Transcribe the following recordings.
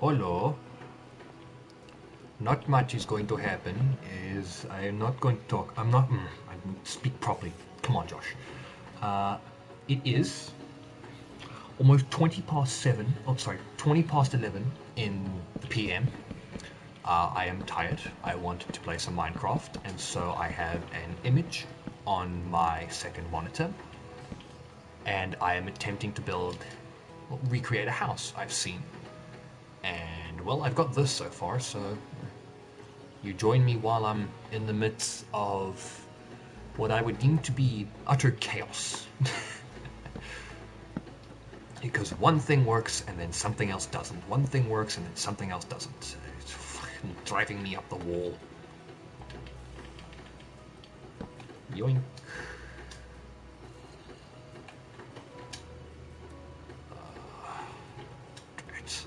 Hello. Not much is going to happen. Is I am not going to talk. I'm not. I speak properly. Come on, Josh. It is almost 20 past 7. Oh, sorry, 20 past 11 in the PM. I am tired. I wanted to play some Minecraft, and so I have an image on my second monitor, and I am attempting to recreate a house I've seen. And well, I've got this so far, so you join me while I'm in the midst of what I would deem to be utter chaos. Because one thing works and then something else doesn't. One thing works and then something else doesn't. It's fucking driving me up the wall. Yoink. Right.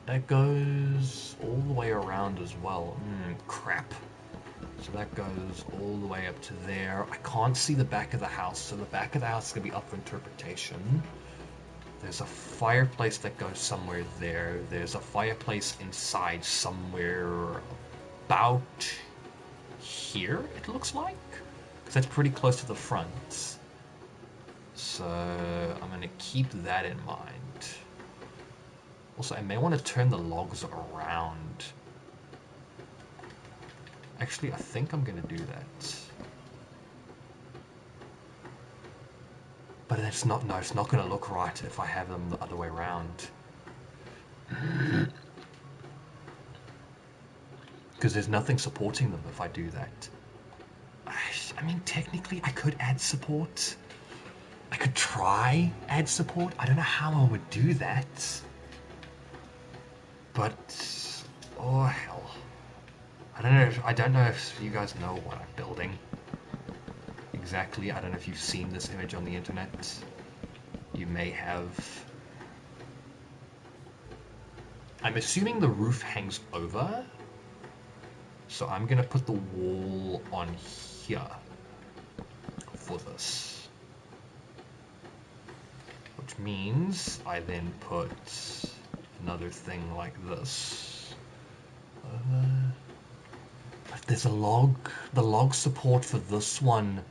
That goes all the way around as well. Crap. So that goes all the way up to there. I can't see the back of the house, so the back of the house is going to be up for interpretation. There's a fireplace that goes somewhere there. There's a fireplace inside somewhere about here, it looks like. Because that's pretty close to the front. So I'm going to keep that in mind. Also, I may want to turn the logs around. Actually, I think I'm going to do that. But it's not going to look right if I have them the other way around. Because there's nothing supporting them if I do that. I mean, technically, I could add support. I could try add support. I don't know how I would do that. But, oh hell. I don't know if you guys know what I'm building. Exactly. I don't know if you've seen this image on the internet. You may have. I'm assuming the roof hangs over. So I'm going to put the wall on here for this. Which means I then put another thing like this. But there's a log. The log support for this one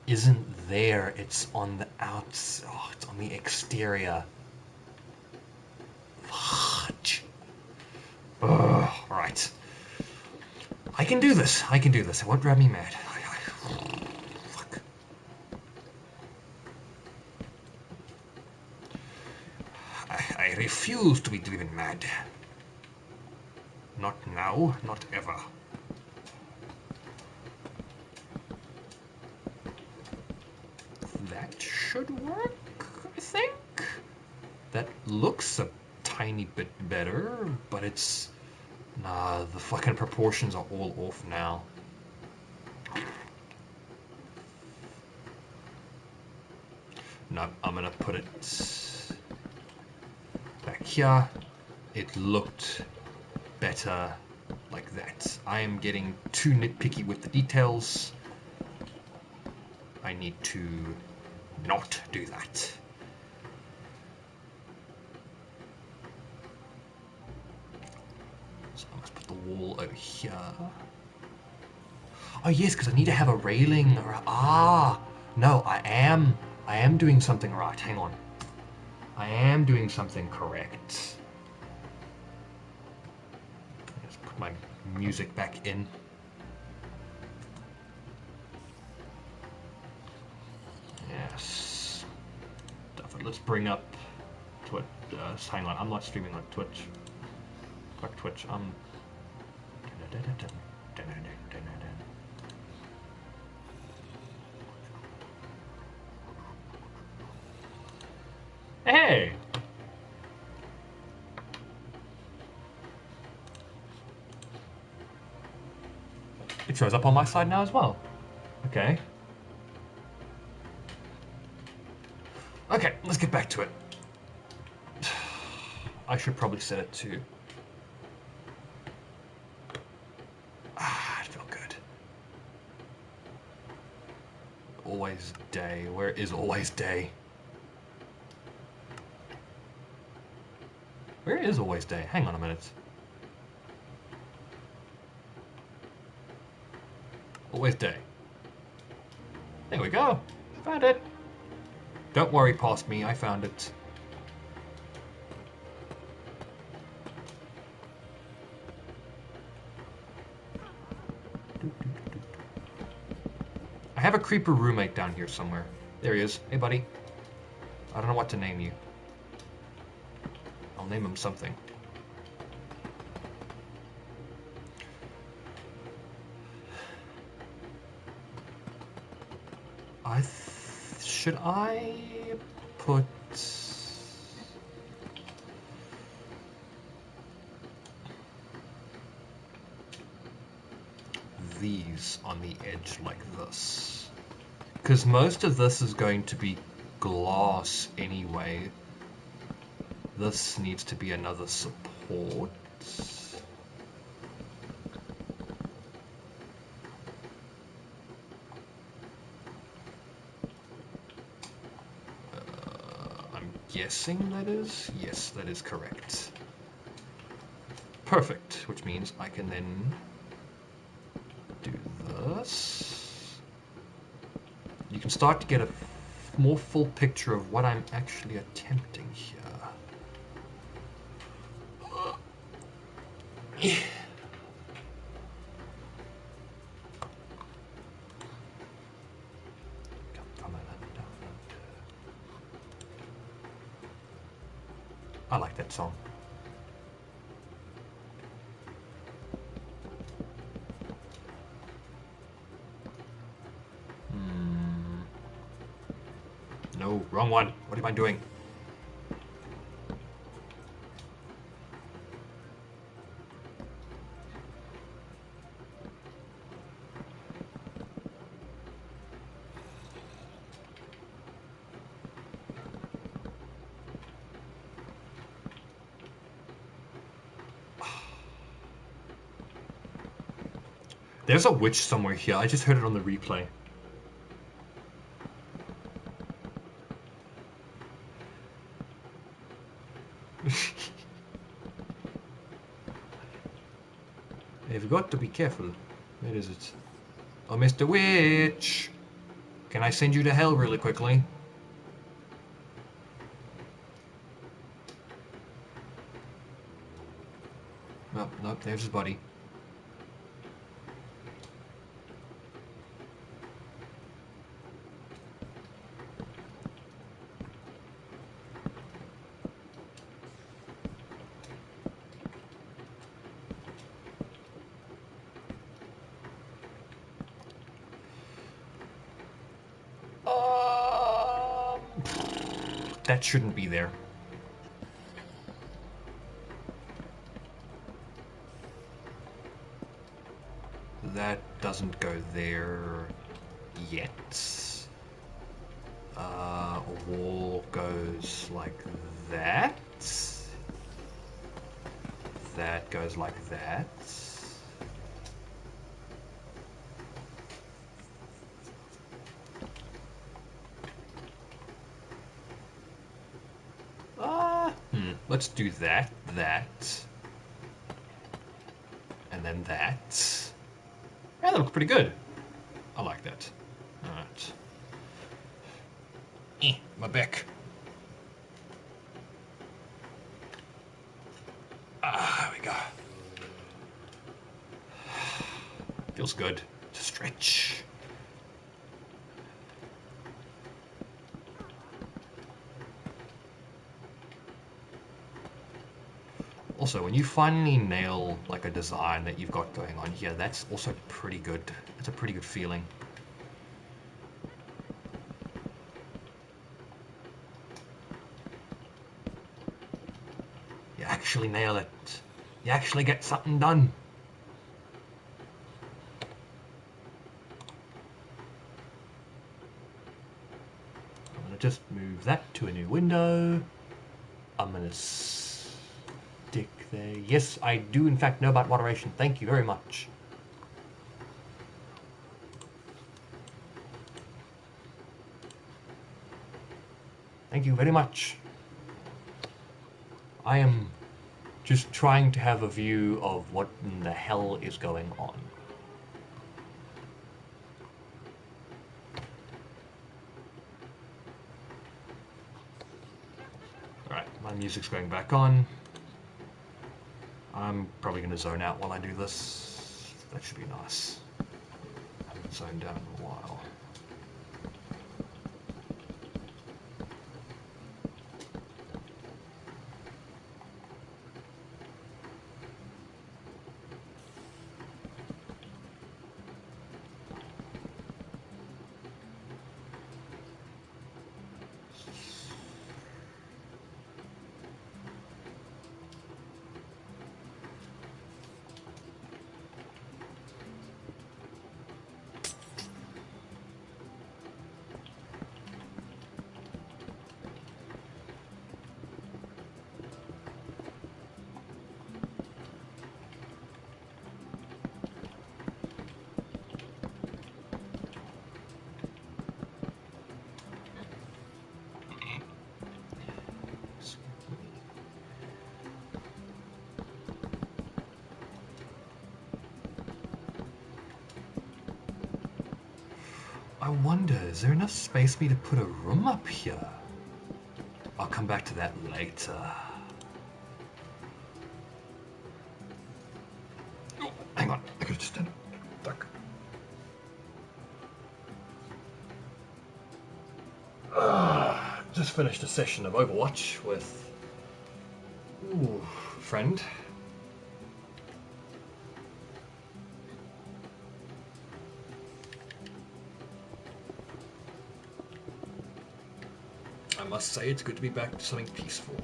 isn't there. It's on the outs. Oh, it's on the exterior. Fudge. Right. I can do this. I can do this. It won't drive me mad. Fuck. I refuse to be driven mad. Not now, not ever. That should work, I think. That looks a tiny bit better, but it's... Nah, the fucking proportions are all off now. No, I'm gonna put it back here. It looked better like that. I am getting too nitpicky with the details. I need to not do that. So I must put the wall over here. Oh yes, because I need to have a railing. No, I am doing something right. Hang on. I am doing something correct. Let's put my music back in. Yes. Let's bring up Twitch. Hang on, I'm not streaming on Twitch. Fuck Twitch. Hey! It shows up on my side now as well. Okay. Okay, let's get back to it. I should probably set it to... it felt good. Always day. Where is always day? Where is Always Day? Hang on a minute. Always Day. There we go. Found it. Don't worry past me, I found it. I have a creeper roommate down here somewhere. There he is. Hey, buddy. I don't know what to name you. I'll name him something. Should I put these on the edge like this? Because most of this is going to be glass anyway. This needs to be another support. I'm guessing that is? Yes, that is correct. Perfect, which means I can then do this. You can start to get a more full picture of what I'm actually attempting here. I like that song. No, wrong one. What am I doing? There's a witch somewhere here. I just heard it on the replay. You've got to be careful. Where is it? Oh, Mr. Witch! Can I send you to hell really quickly? Oh, nope, there's his body. That shouldn't be there. That doesn't go there yet. A wall goes like that. That goes like that. Let's do that, and then that. Yeah, that looks pretty good. I like that. Alright. My back. There we go. Feels good to stretch. Also, when you finally nail like a design that you've got going on here, that's also pretty good. It's a pretty good feeling. You actually nail it. You actually get something done. I'm going to just move that to a new window. I'm going to stick there. Yes, I do in fact know about moderation. Thank you very much. Thank you very much. I am Just trying to have a view of what in the hell is going on. Alright, my music's going back on. I'm probably going to zone out while I do this. That should be nice. I haven't zoned out in a while. I wonder, is there enough space for me to put a room up here? I'll come back to that later. Oh, hang on, I could just stand up. Just finished a session of Overwatch with a friend. I must say it's good to be back to something peaceful.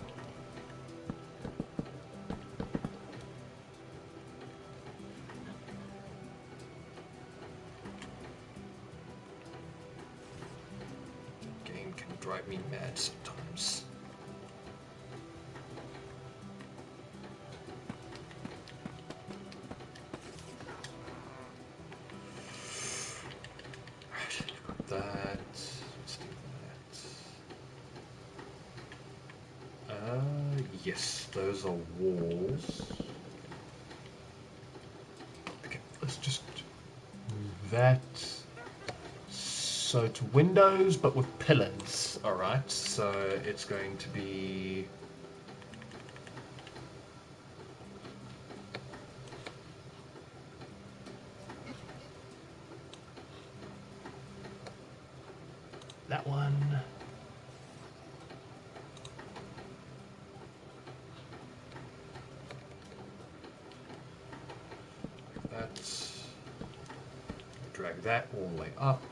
The game can drive me mad sometimes. Right, got that. Let's do that. Yes, those are walls. Okay, let's just move that. So it's windows, but with pillars. Alright, so it's going to be... that one. That's... drag that all the way up.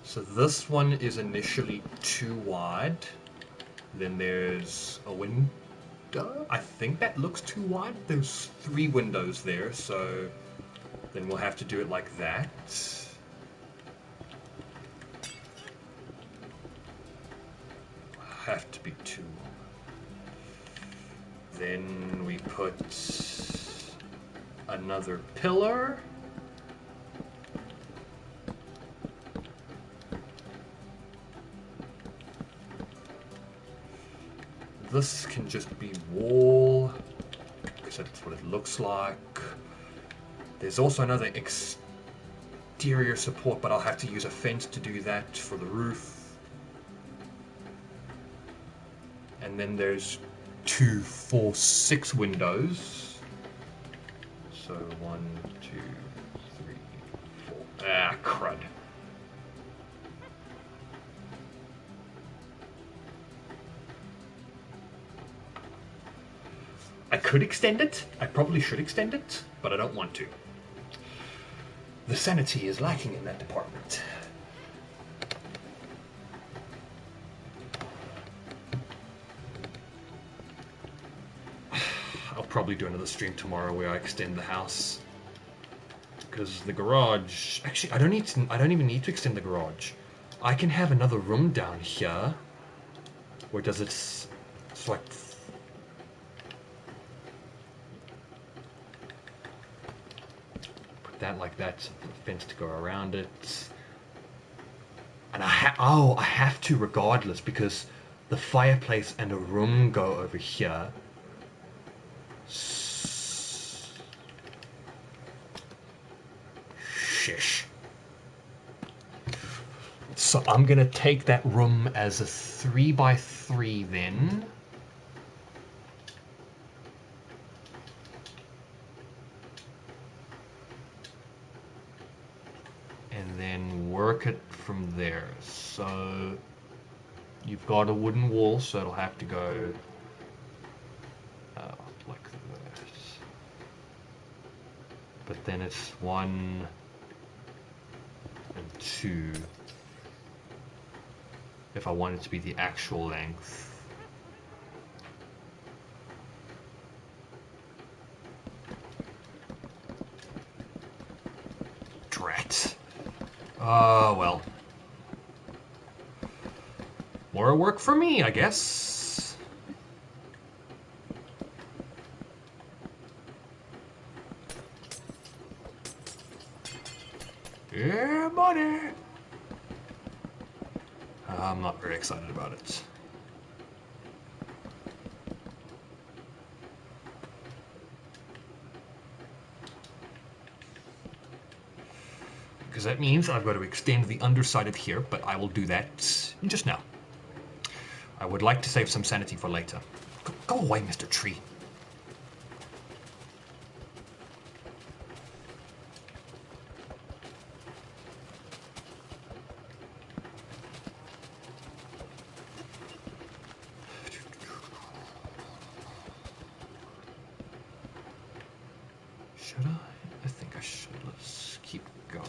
So this one is initially too wide. Then there's a window. I think that looks too wide. There's 3 windows there, so then we'll have to do it like that. Have to be 2. Then we put another pillar. This can just be wall, because that's what it looks like. There's also another exterior support, but I'll have to use a fence to do that for the roof. And then there's 2, 4, 6 windows. So 1, 2, 3, 4. Ah, crud. I could extend it. I probably should extend it, but I don't want to. The sanity is lacking in that department. I'll probably do another stream tomorrow where I extend the house, because the garage. Actually, I don't even need to extend the garage. I can have another room down here. Where does it? It's like. Put that like that, so the fence to go around it. And I have to regardless because the fireplace and a room go over here. Shish. So I'm gonna take that room as a 3x3 then. And then work it from there. So you've got a wooden wall, so it'll have to go like this. But then it's 1 and 2 if I want it to be the actual length. Drat. Well. More work for me, I guess. Yeah, money! I'm not very excited about it. Because that means I've got to extend the underside of here, but I will do that just now. I would like to save some sanity for later. Go away, Mr. Tree. Should I? I think I should. Let's keep going.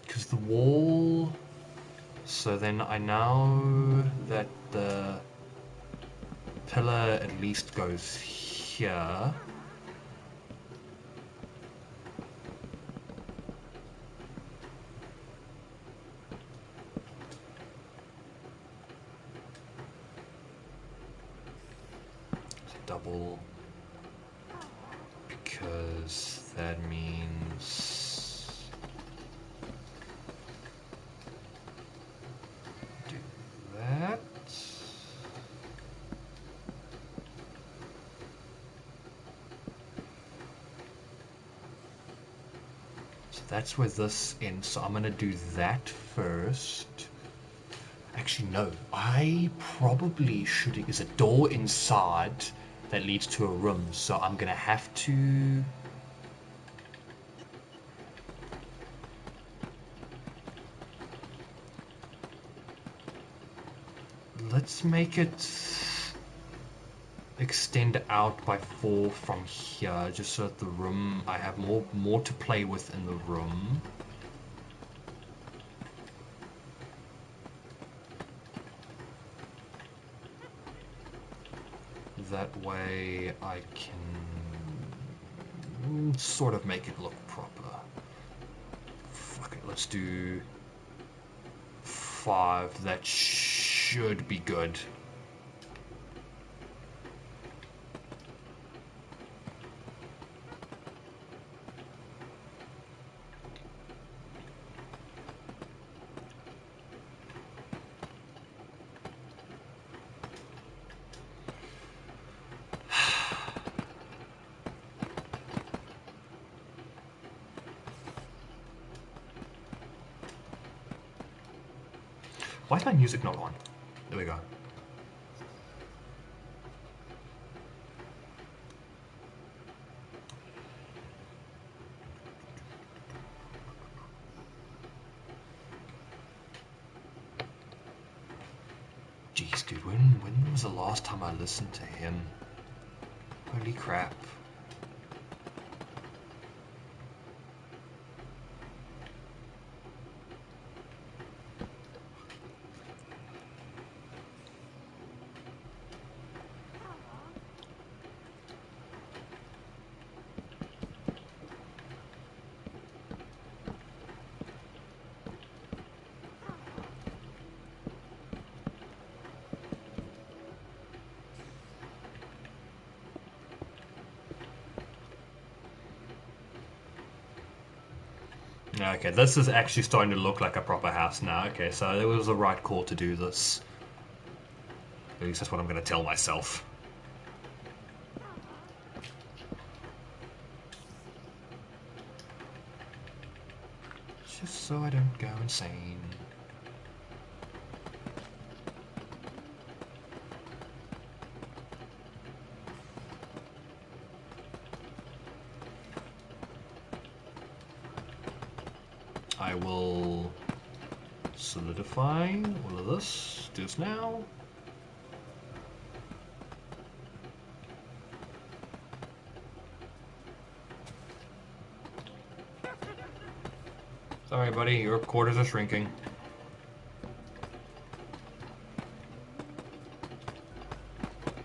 Because the wall... So then I know that the pillar at least goes here. Double, because that means do that. So that's where this ends. So I'm gonna do that first. Actually, no. I probably should. There's a door inside that leads to a room, so I'm gonna have to... Let's make it extend out by 4 from here, just so that the room, I have more to play with in the room. That way I can sort of make it look proper. Fuck it, let's do 5. That should be good. Why is my music not on? There we go. Jeez, dude, when was the last time I listened to him? Holy crap. Okay, this is actually starting to look like a proper house now. Okay, so it was the right call to do this. At least that's what I'm going to tell myself. Just so I don't go insane. I will solidify all of this. Do this now. Sorry, buddy, your quarters are shrinking.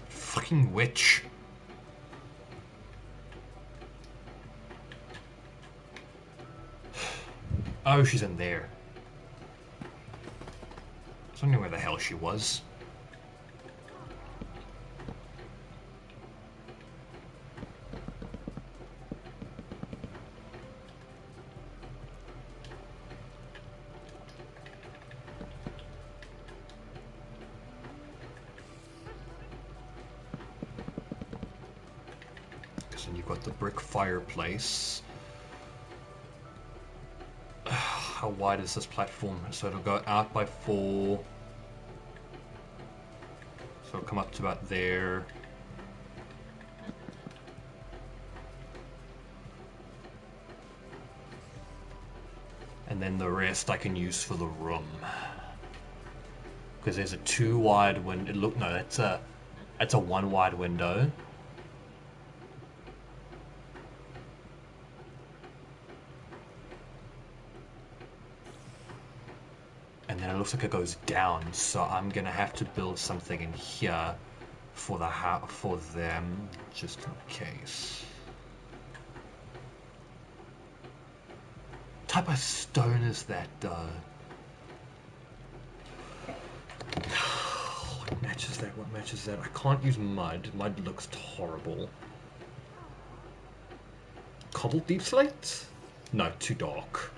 Fucking witch. Oh, she's in there. I was wondering where the hell she was. Because then you've got the brick fireplace. How wide is this platform? So it'll go out by 4. So it'll come up to about there. And then the rest I can use for the room. Because there's a 2 wide window. Look, no, that's a 1 wide window. And then it looks like it goes down, so I'm gonna have to build something in here for the for them, just in case. What type of stone is that, though? What matches that? What matches that? I can't use mud. Mud looks horrible. Cobbled deep slate? No, too dark.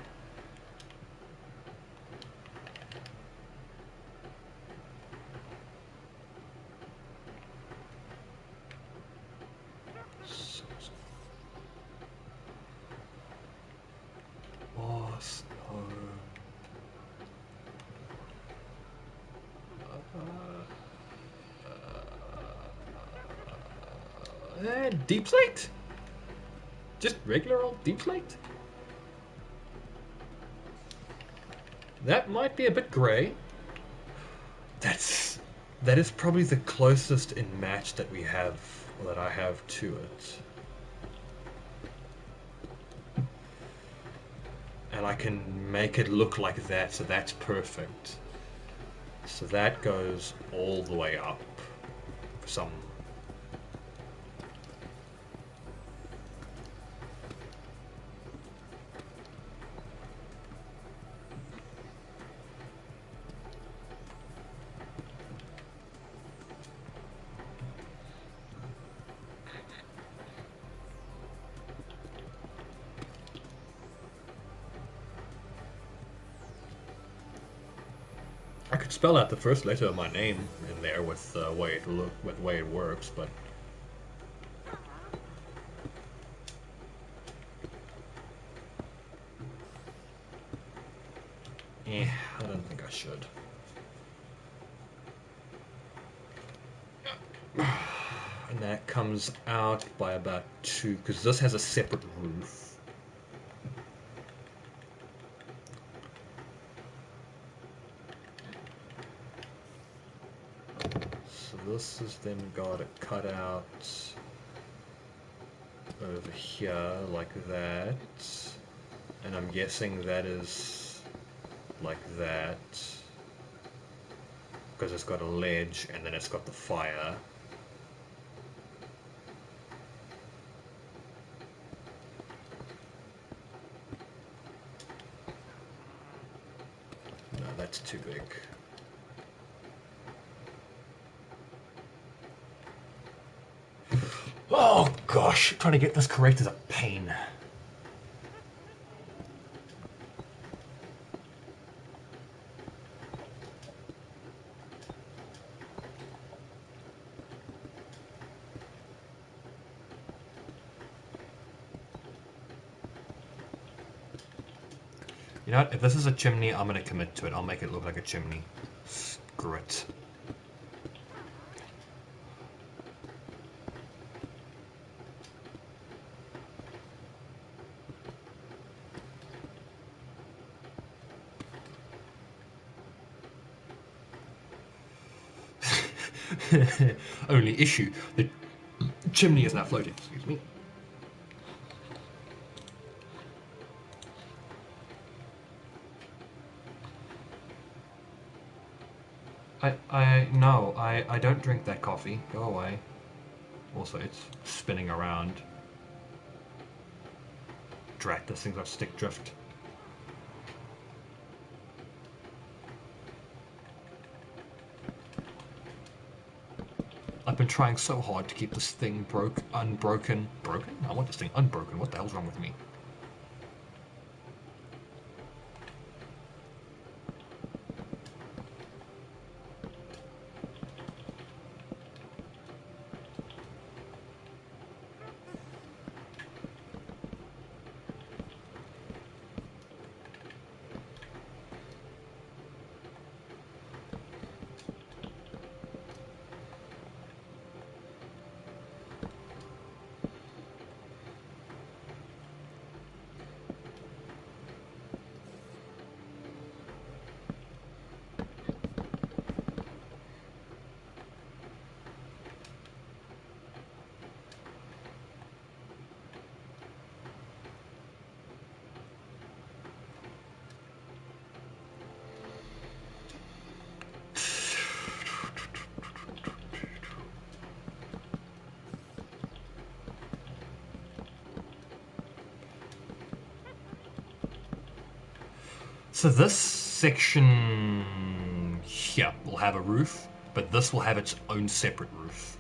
Deep slate? Just regular old deep slate? That might be a bit grey. That is probably the closest in match that we have, or that I have to it. And I can make it look like that, so that's perfect. So that goes all the way up for some. I could spell out the first letter of my name in there with the way it works, but I don't think I should. And that comes out by about 2, because this has a separate roof. This has then got a cutout over here like that, and I'm guessing that is like that because it's got a ledge and then it's got the fire. No, that's too big. Oh gosh, trying to get this correct is a pain. You know what? If this is a chimney, I'm going to commit to it. I'll make it look like a chimney. Screw it. Only issue, the chimney is now floating. Excuse me. No, I don't drink that coffee. Go away. Also, it's spinning around. Drat, this thing's got stick drift. I've been trying so hard to keep this thing unbroken. Broken? I want this thing unbroken. What the hell's wrong with me? So this section here will have a roof, but this will have its own separate roof.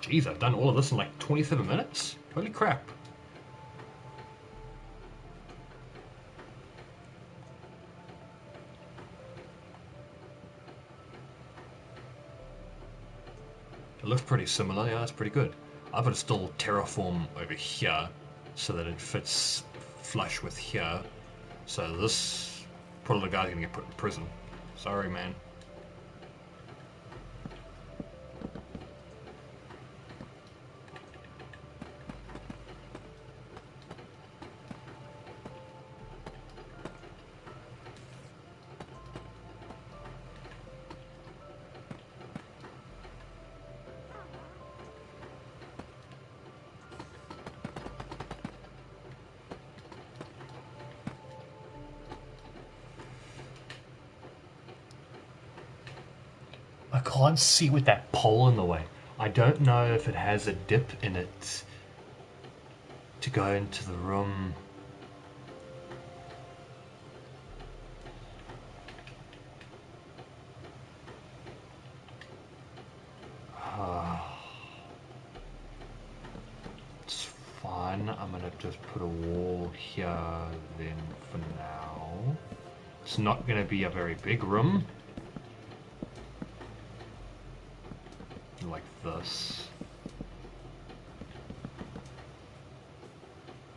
Jeez, I've done all of this in like 27 minutes? Holy crap. It looks pretty similar, yeah, that's pretty good. I've got to still terraform over here so that it fits flush with here. So this poor little guy's gonna get put in prison. Sorry, man. I can't see with that pole in the way. I don't know if it has a dip in it to go into the room. It's fine. I'm gonna just put a wall here then for now. It's not gonna be a very big room. Like this.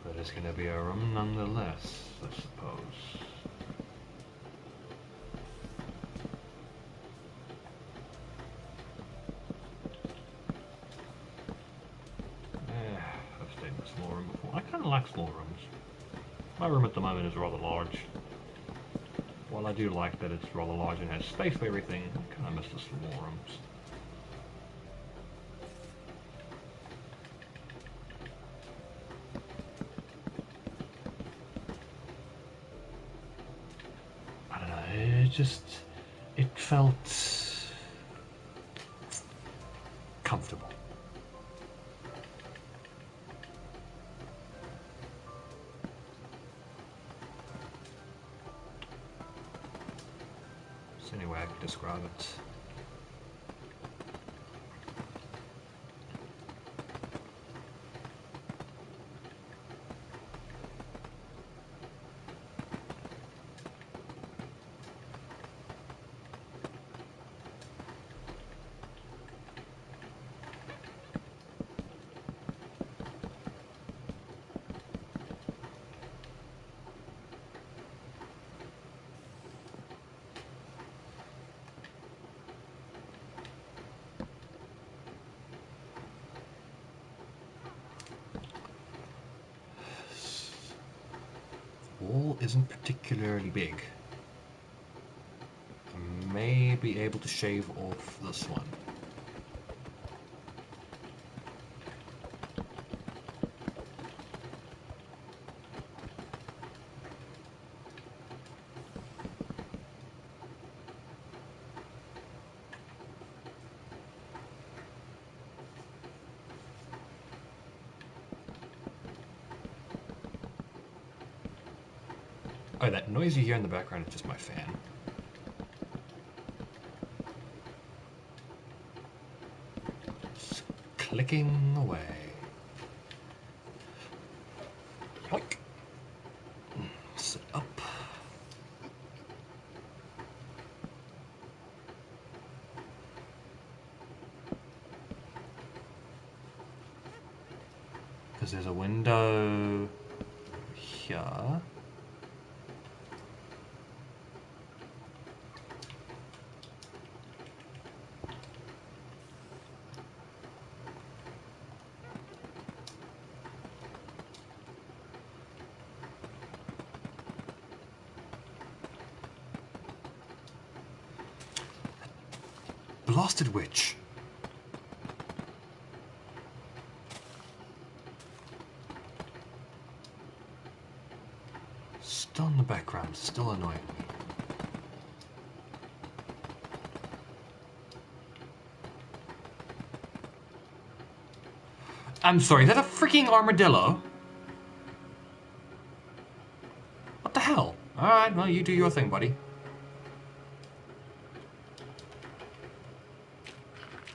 But it's going to be a room nonetheless, I suppose. Yeah, I've stayed in a small room before. I kind of like small rooms. My room at the moment is rather large. While I do like that it's rather large and has space for everything, I kind of miss the small rooms. It felt comfortable. It's any way I could describe it. wall isn't particularly big. I may be able to shave off this one. Oh, that noise you hear in the background is just my fan. It's clicking away. Yoink. Sit up. Because there's a window here. Blasted witch. Still in the background, still annoying me. I'm sorry, is that a freaking armadillo? What the hell? Alright, well, you do your thing, buddy.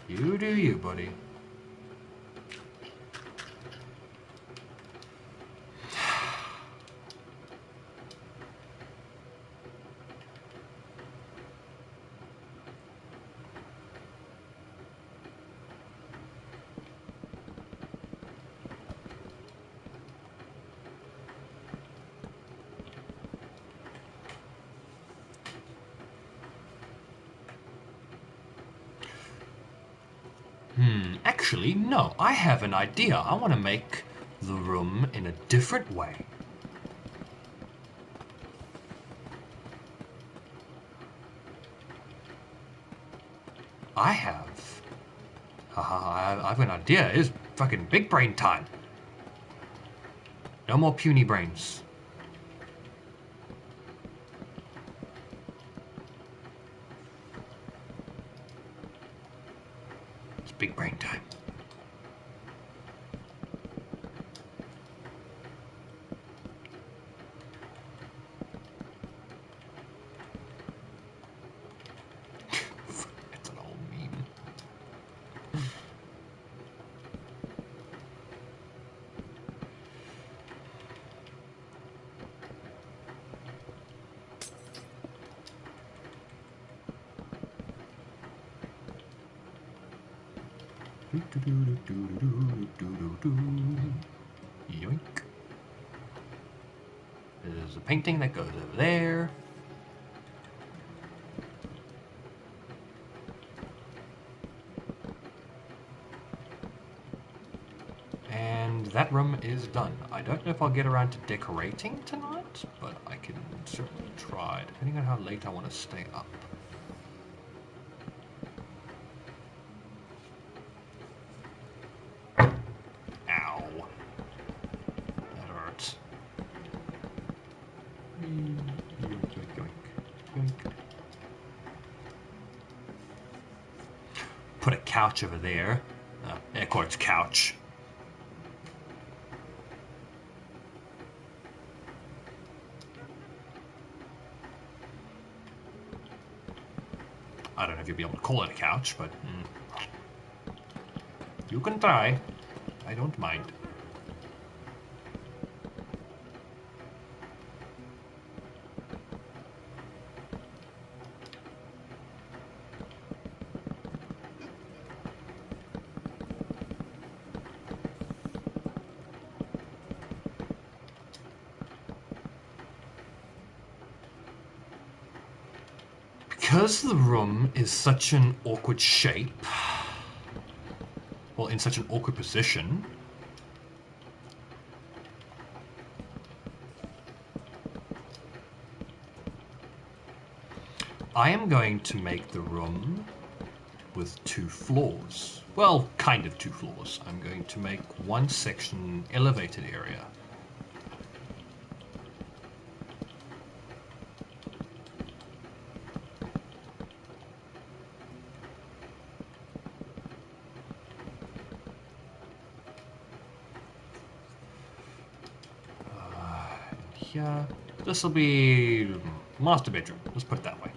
You do you, buddy. Actually, no, I have an idea. I want to make the room in a different way. I have. Haha, I have an idea. It's fucking big brain time. No more puny brains. It's big brain time. It's an old meme. Yoink. There's a painting that goes over there. And that room is done. I don't know if I'll get around to decorating tonight, but I can certainly try, depending on how late I want to stay up. Put a couch over there. Air quotes couch. I don't know if you'll be able to call it a couch, but you can try. I don't mind. Because the room is such an awkward shape, well, in such an awkward position, I am going to make the room with 2 floors. Well, kind of 2 floors. I'm going to make one section elevated area. Here, this will be master bedroom. Let's put it that way.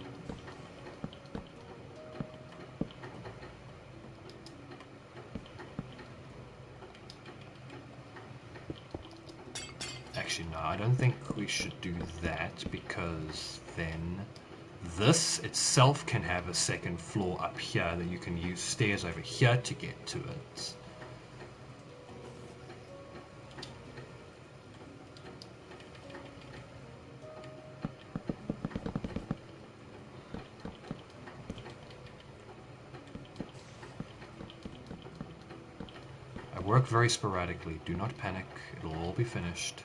Actually, no, I don't think we should do that because then this itself can have a second floor up here that you can use stairs over here to get to it. I work very sporadically. Do not panic. It'll all be finished.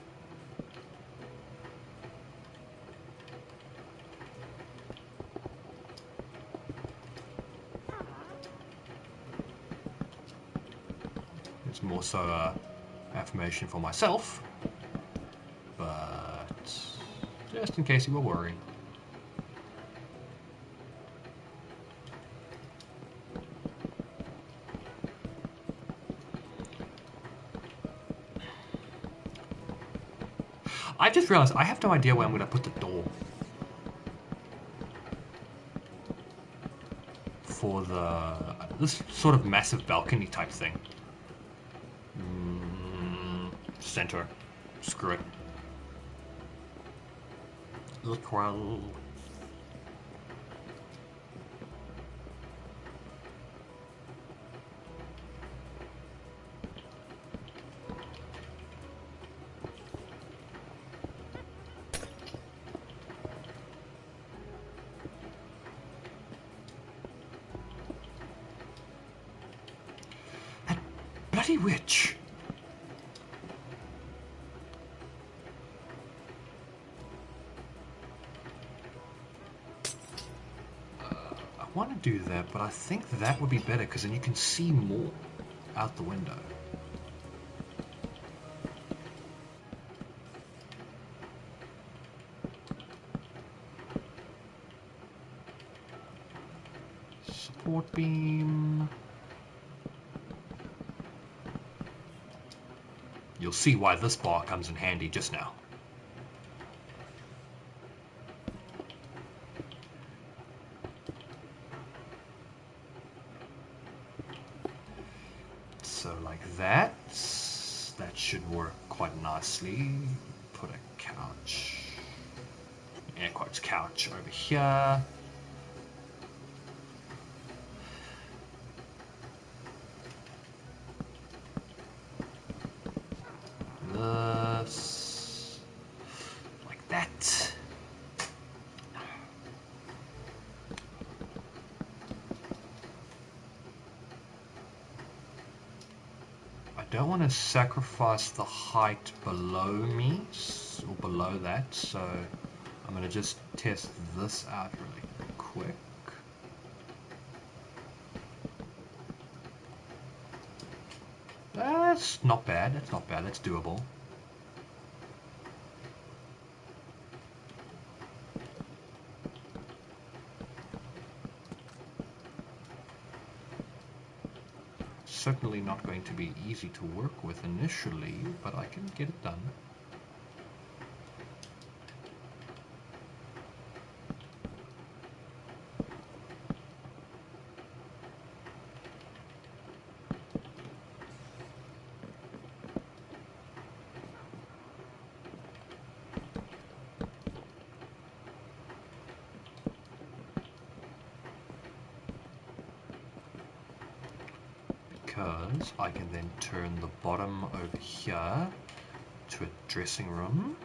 It's more so a affirmation for myself, but just in case you were worried. I just realized I have no idea where I'm going to put the door for this sort of massive balcony type thing. Center. Screw it. Look well. That bloody witch. I want to do that, but I think that would be better because then you can see more out the window. Support beam. You'll see why this bar comes in handy just now. So like that. That should work quite nicely. Put a couch, air quotes couch over here. This, like that. I don't want to sacrifice the height below me, or below that, so I'm going to just test this out really quick. That's not bad, that's not bad, that's doable. Certainly not going to be easy to work with initially, but I can get it done. Because I can then turn the bottom over here to a dressing room.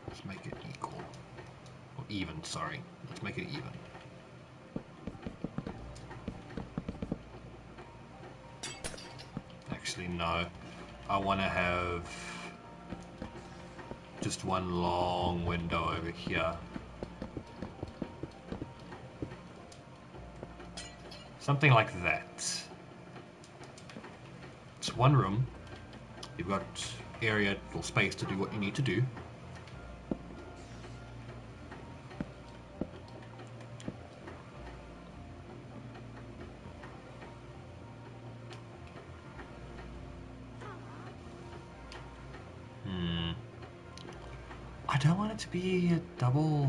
Let's make it equal. Or even, sorry. Let's make it even. Actually, no. I want to have just one long window over here. Something like that. It's one room. You've got area or space to do what you need to do. I don't want it to be a double.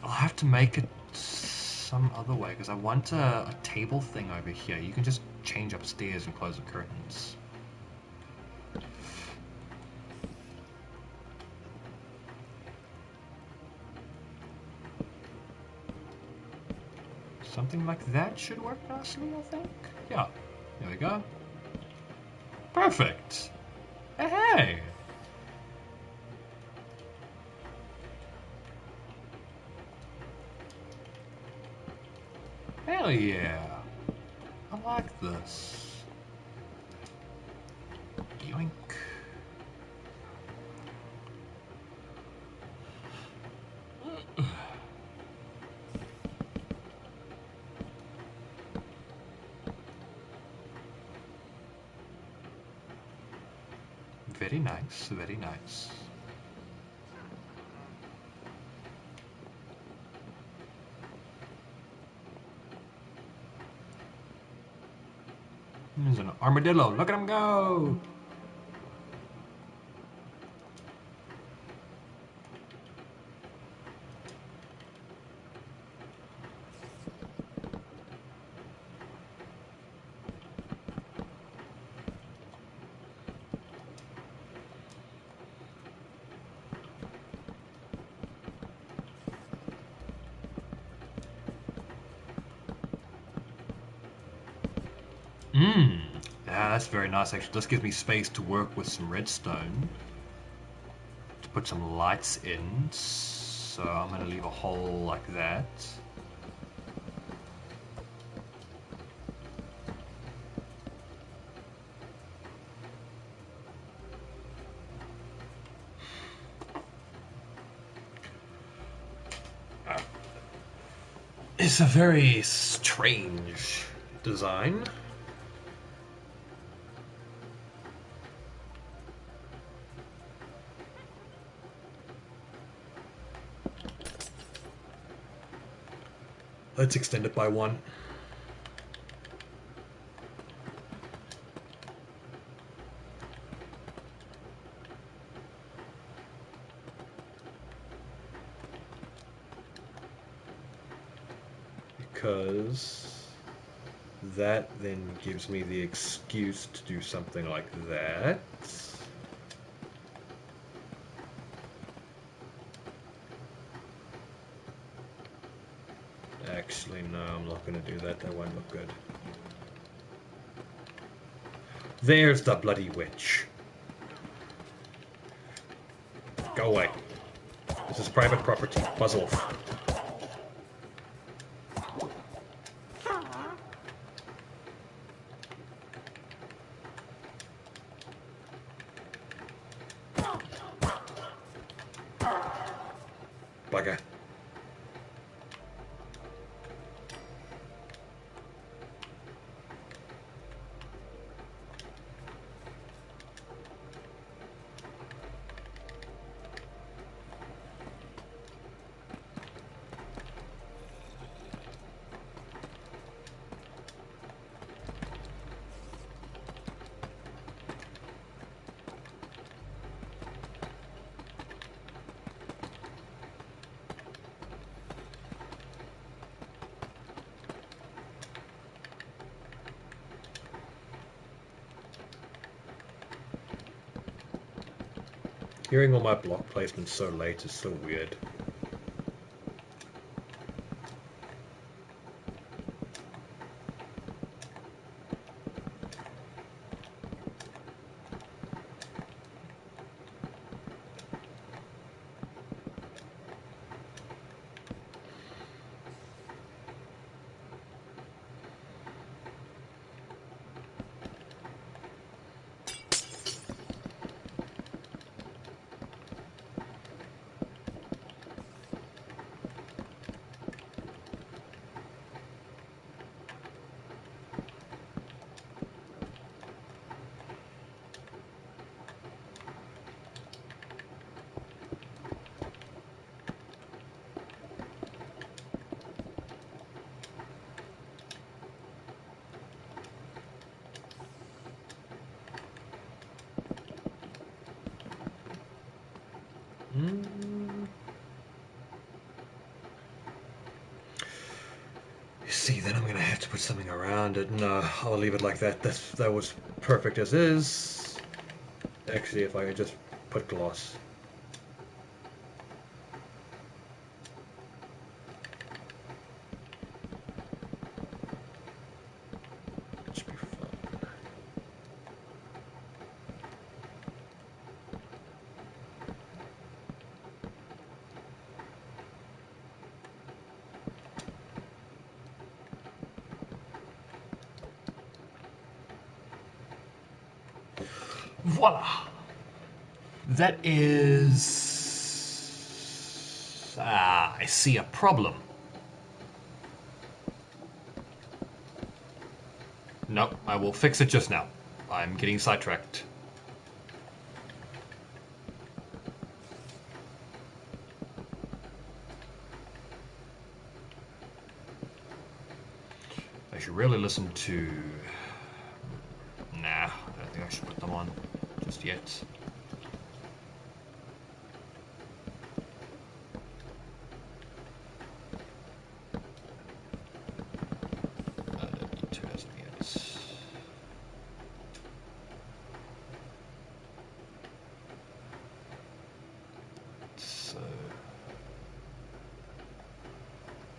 I'll have to make it some other way because I want a table thing over here. You can just change upstairs and close the curtains. Something like that should work nicely, I think. Yeah, there we go. Perfect. Hey! Hell yeah! I like this. Yoink. Very nice, very nice. There's an armadillo. Look at him go! Yeah, that's very nice actually. This gives me space to work with some redstone. To put some lights in. So I'm going to leave a hole like that. It's a very strange design. Let's extend it by one. Because that then gives me the excuse to do something like that. Actually, no, I'm not going to do that. That won't look good. There's the bloody witch. Go away. This is private property. Buzz off. Bugger. Hearing all my block placements so late is so weird. You see, then I'm going to have to put something around it. No, I'll leave it like that. That was perfect as is. Actually, if I could just put glass. It should be fine. Voila! That is... Ah, I see a problem. No, I will fix it just now. I'm getting sidetracked. I should really listen to... Nah, I don't think I should put them on just yet. I don't need to as of yet. So...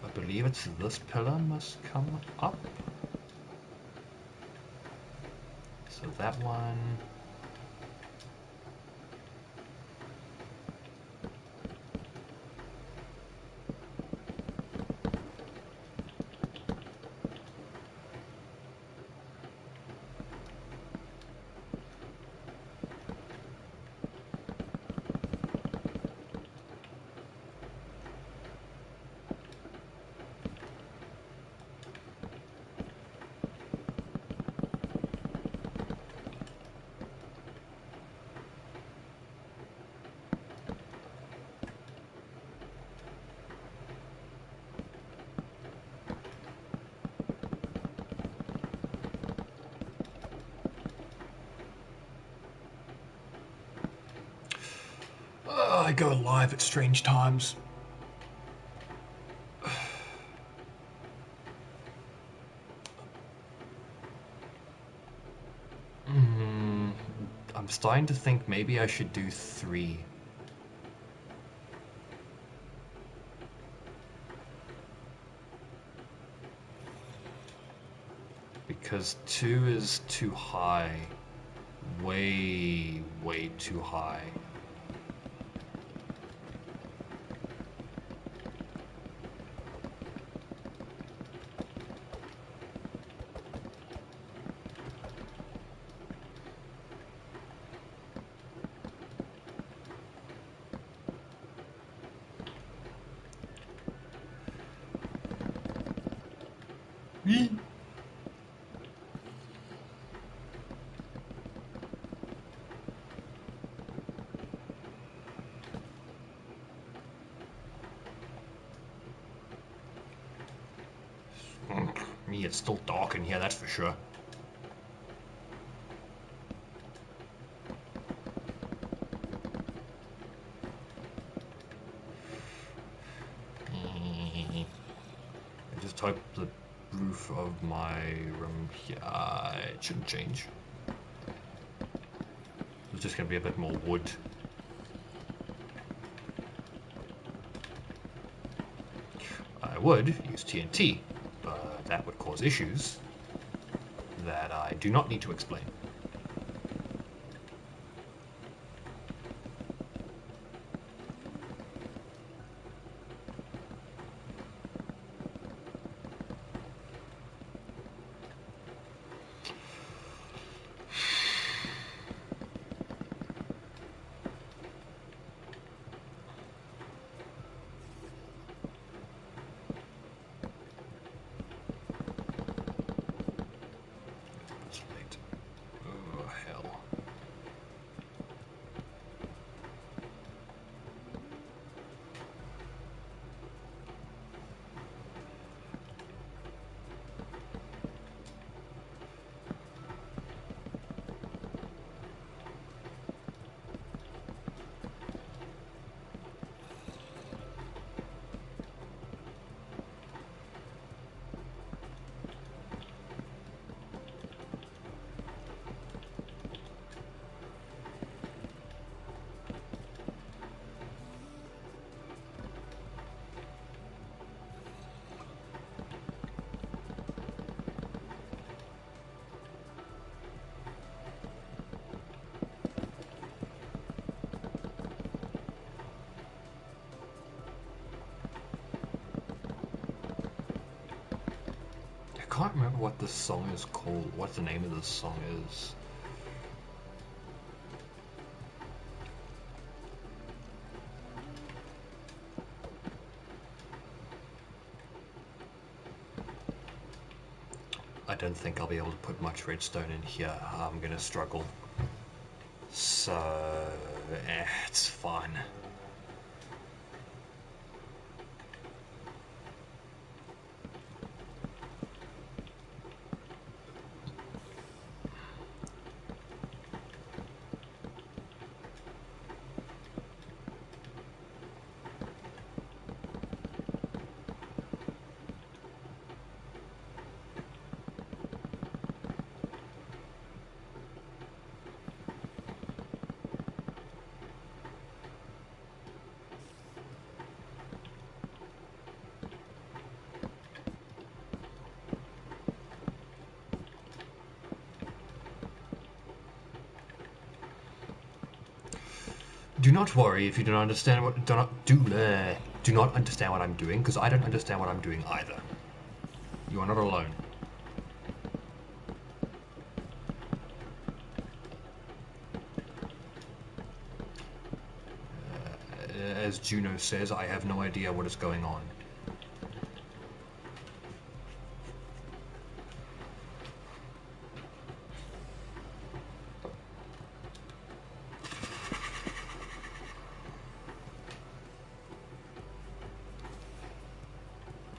I believe it's this pillar must come up. So that one... I go live at strange times. I'm starting to think maybe I should do 3. Because 2 is too high. Way, way too high. Me, it's still dark in here, that's for sure. I just hope the roof of my room here, it shouldn't change. It's just going to be a bit more wood. I would use TNT, but that would cause issues that I do not need to explain. can't remember what this song is called. What the name of this song is. I don't think I'll be able to put much redstone in here. I'm gonna struggle. So, it's fine. Do not worry if you do not understand what do not understand what I'm doing, because I don't understand what I'm doing either. You are not alone. As Juno says, I have no idea what is going on.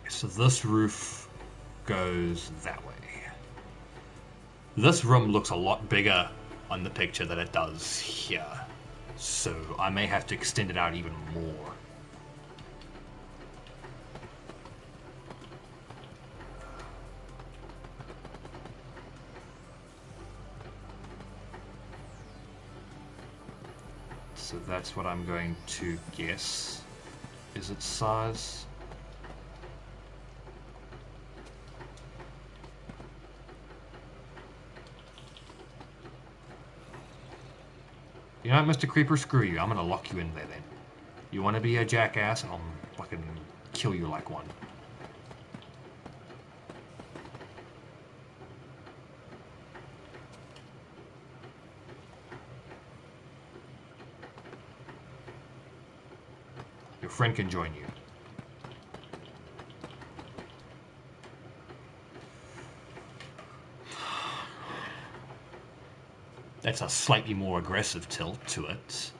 So this roof goes that way. This room looks a lot bigger on the picture than it does here. So I may have to extend it out even more. So that's what I'm going to guess is its size. You know what, Mr. Creeper, screw you. I'm gonna lock you in there then. You wanna be a jackass, and I'll fucking kill you like one. Your friend can join you. That's a slightly more aggressive tilt to it.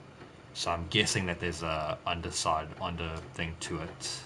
So I'm guessing that there's a under thing to it.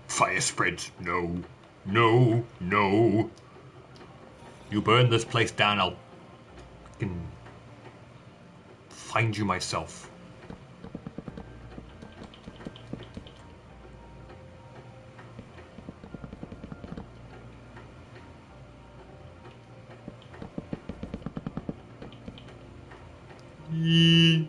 Fire spreads. No. No. No. You burn this place down, I'll fucking find you myself. Yee.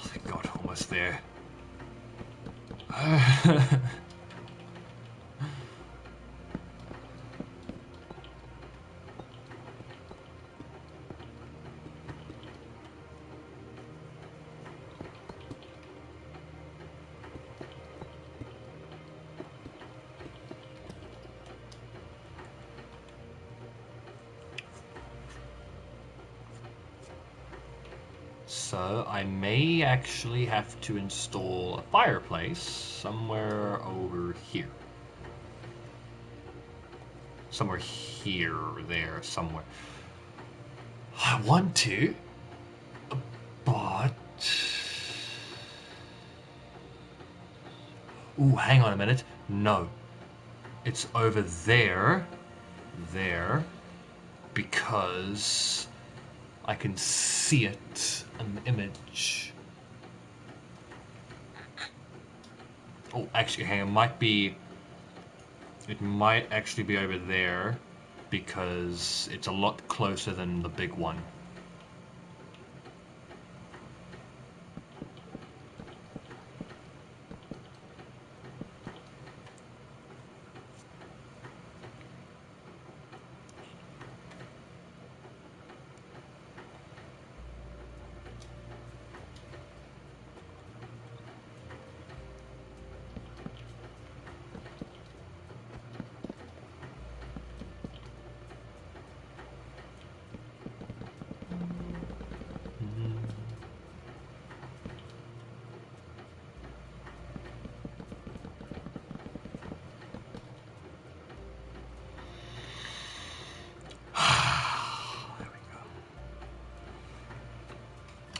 Thank God, almost there. So I may actually have to install a fireplace somewhere over here. Somewhere here, there, somewhere. I want to, but... Ooh, hang on a minute. No. It's over there. There. Because I can see it in the image. Oh, actually, hang on. It might actually be over there because it's a lot closer than the big one.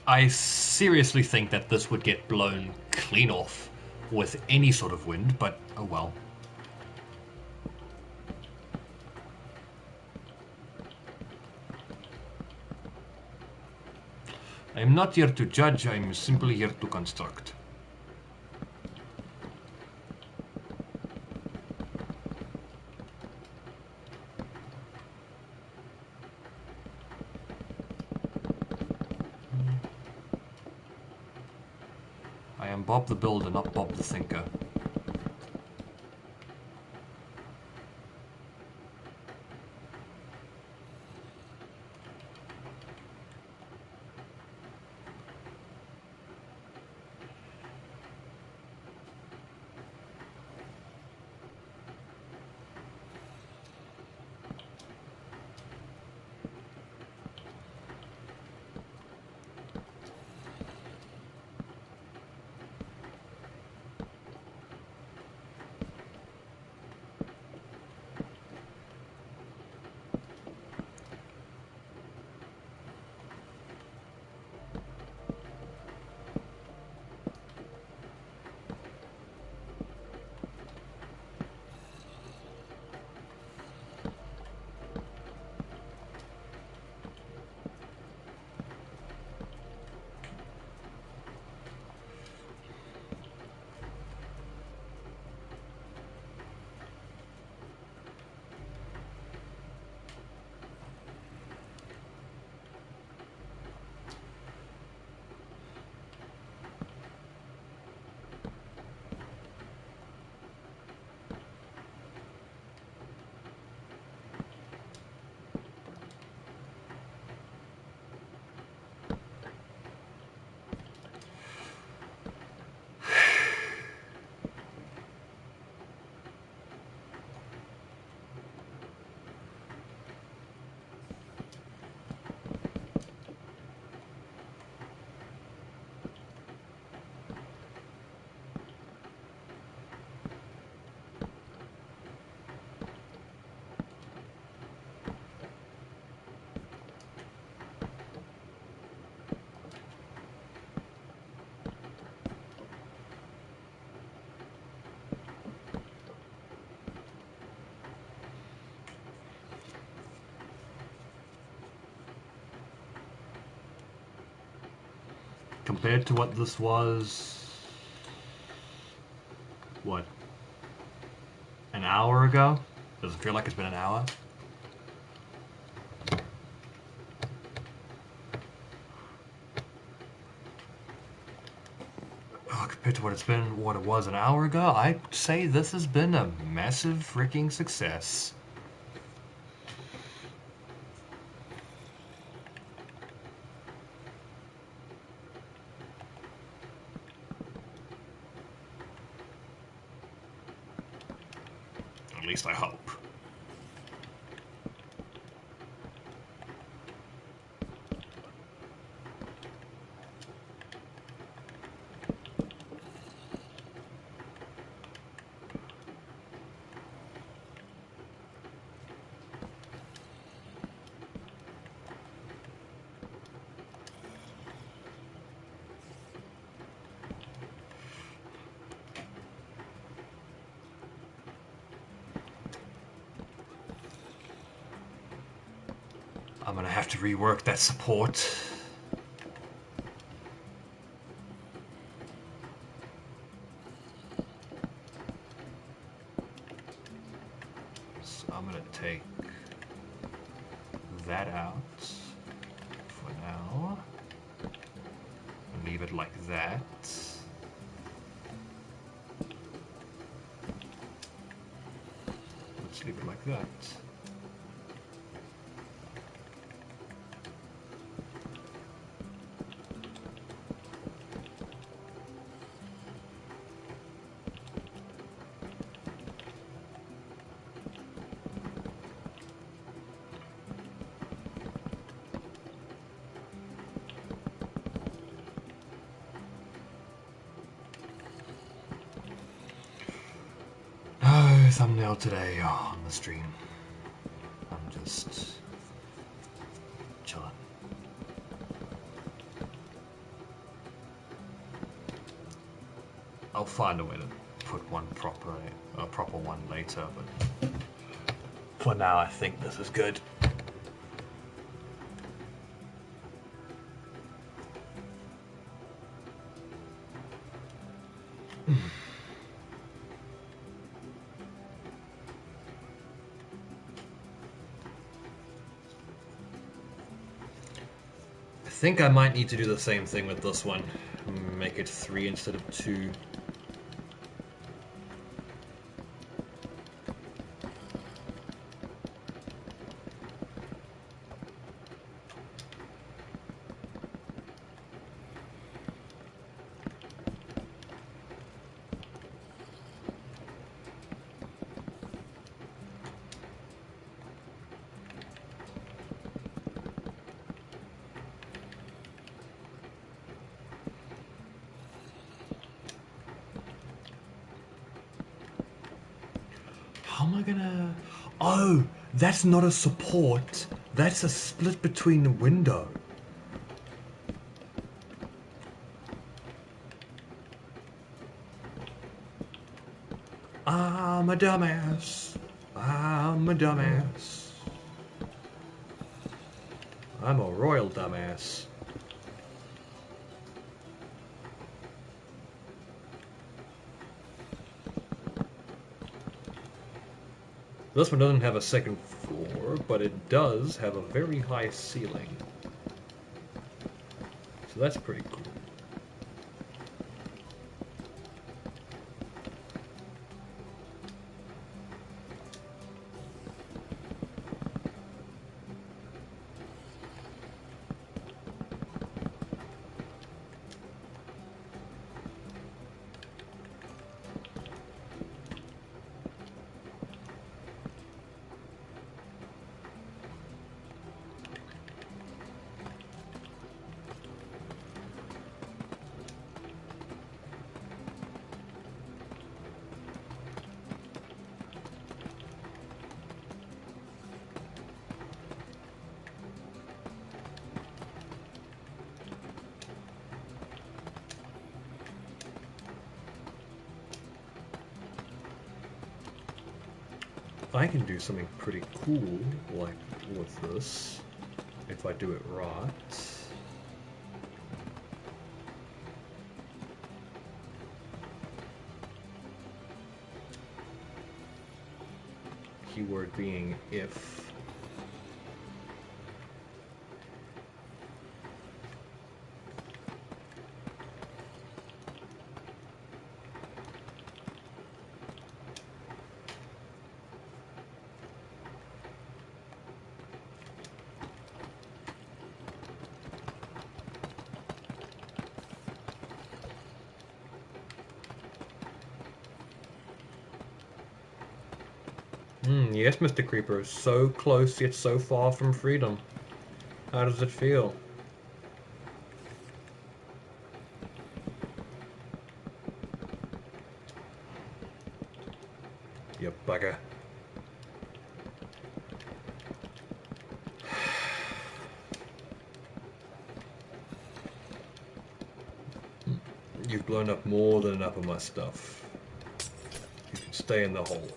I seriously think that this would get blown clean off with any sort of wind, but oh well. I'm not here to judge, I'm simply here to construct. I am Bob the Builder, not Bob the Thinker. Compared to what this was, what, an hour ago? Does it feel like it's been an hour? Oh, compared to what it was an hour ago, I'd say this has been a massive freaking success. At least I hope. I'm gonna have to rework that support. So I'm gonna take that out for now and leave it like that. Let's leave it like that. Thumbnail today on the stream. I'm just chilling. I'll find a way to put one a proper one later, but for now I think this is good. I think I might need to do the same thing with this one. Make it 3 instead of 2. How am I gonna... Oh, that's not a support. That's a split between the window. I'm a dumbass. I'm a dumbass. I'm a royal dumbass. This one doesn't have a second floor, but it does have a very high ceiling. So that's pretty cool. I can do something pretty cool, like with this, if I do it right. Keyword being if. Yes, Mr. Creeper. So close yet so far from freedom. How does it feel? You bugger. You've blown up more than enough of my stuff. You can stay in the hole.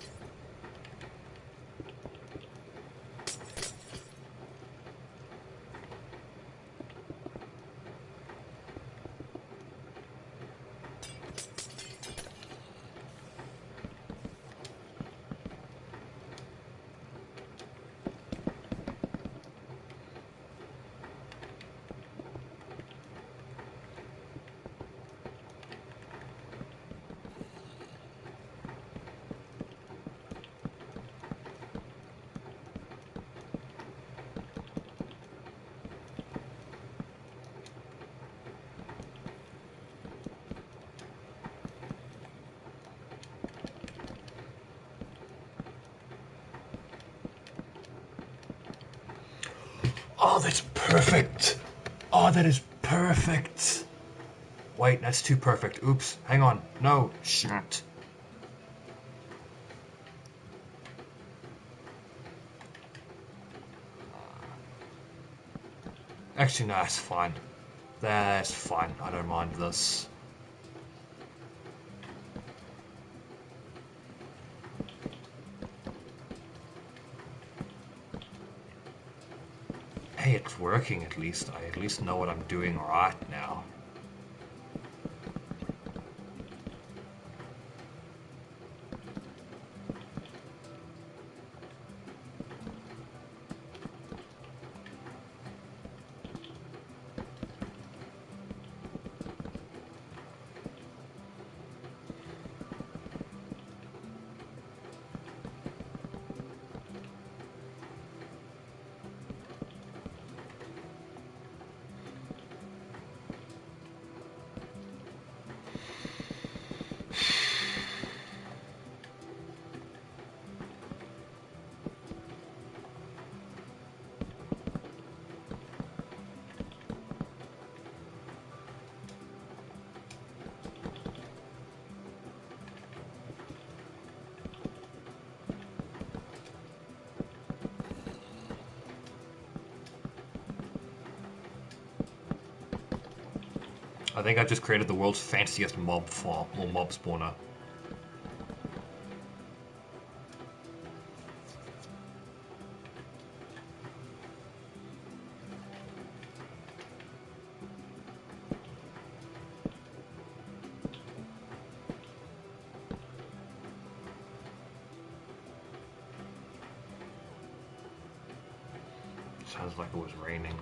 Oh, that's perfect. Oh, that is perfect. Wait, that's too perfect. Oops. Hang on. No. Shit. Actually, no, that's fine. That's fine. I don't mind this. Hey, it's working at least. I at least know what I'm doing right now. I think I've just created the world's fanciest mob farm, or mob spawner. Sounds like it was raining.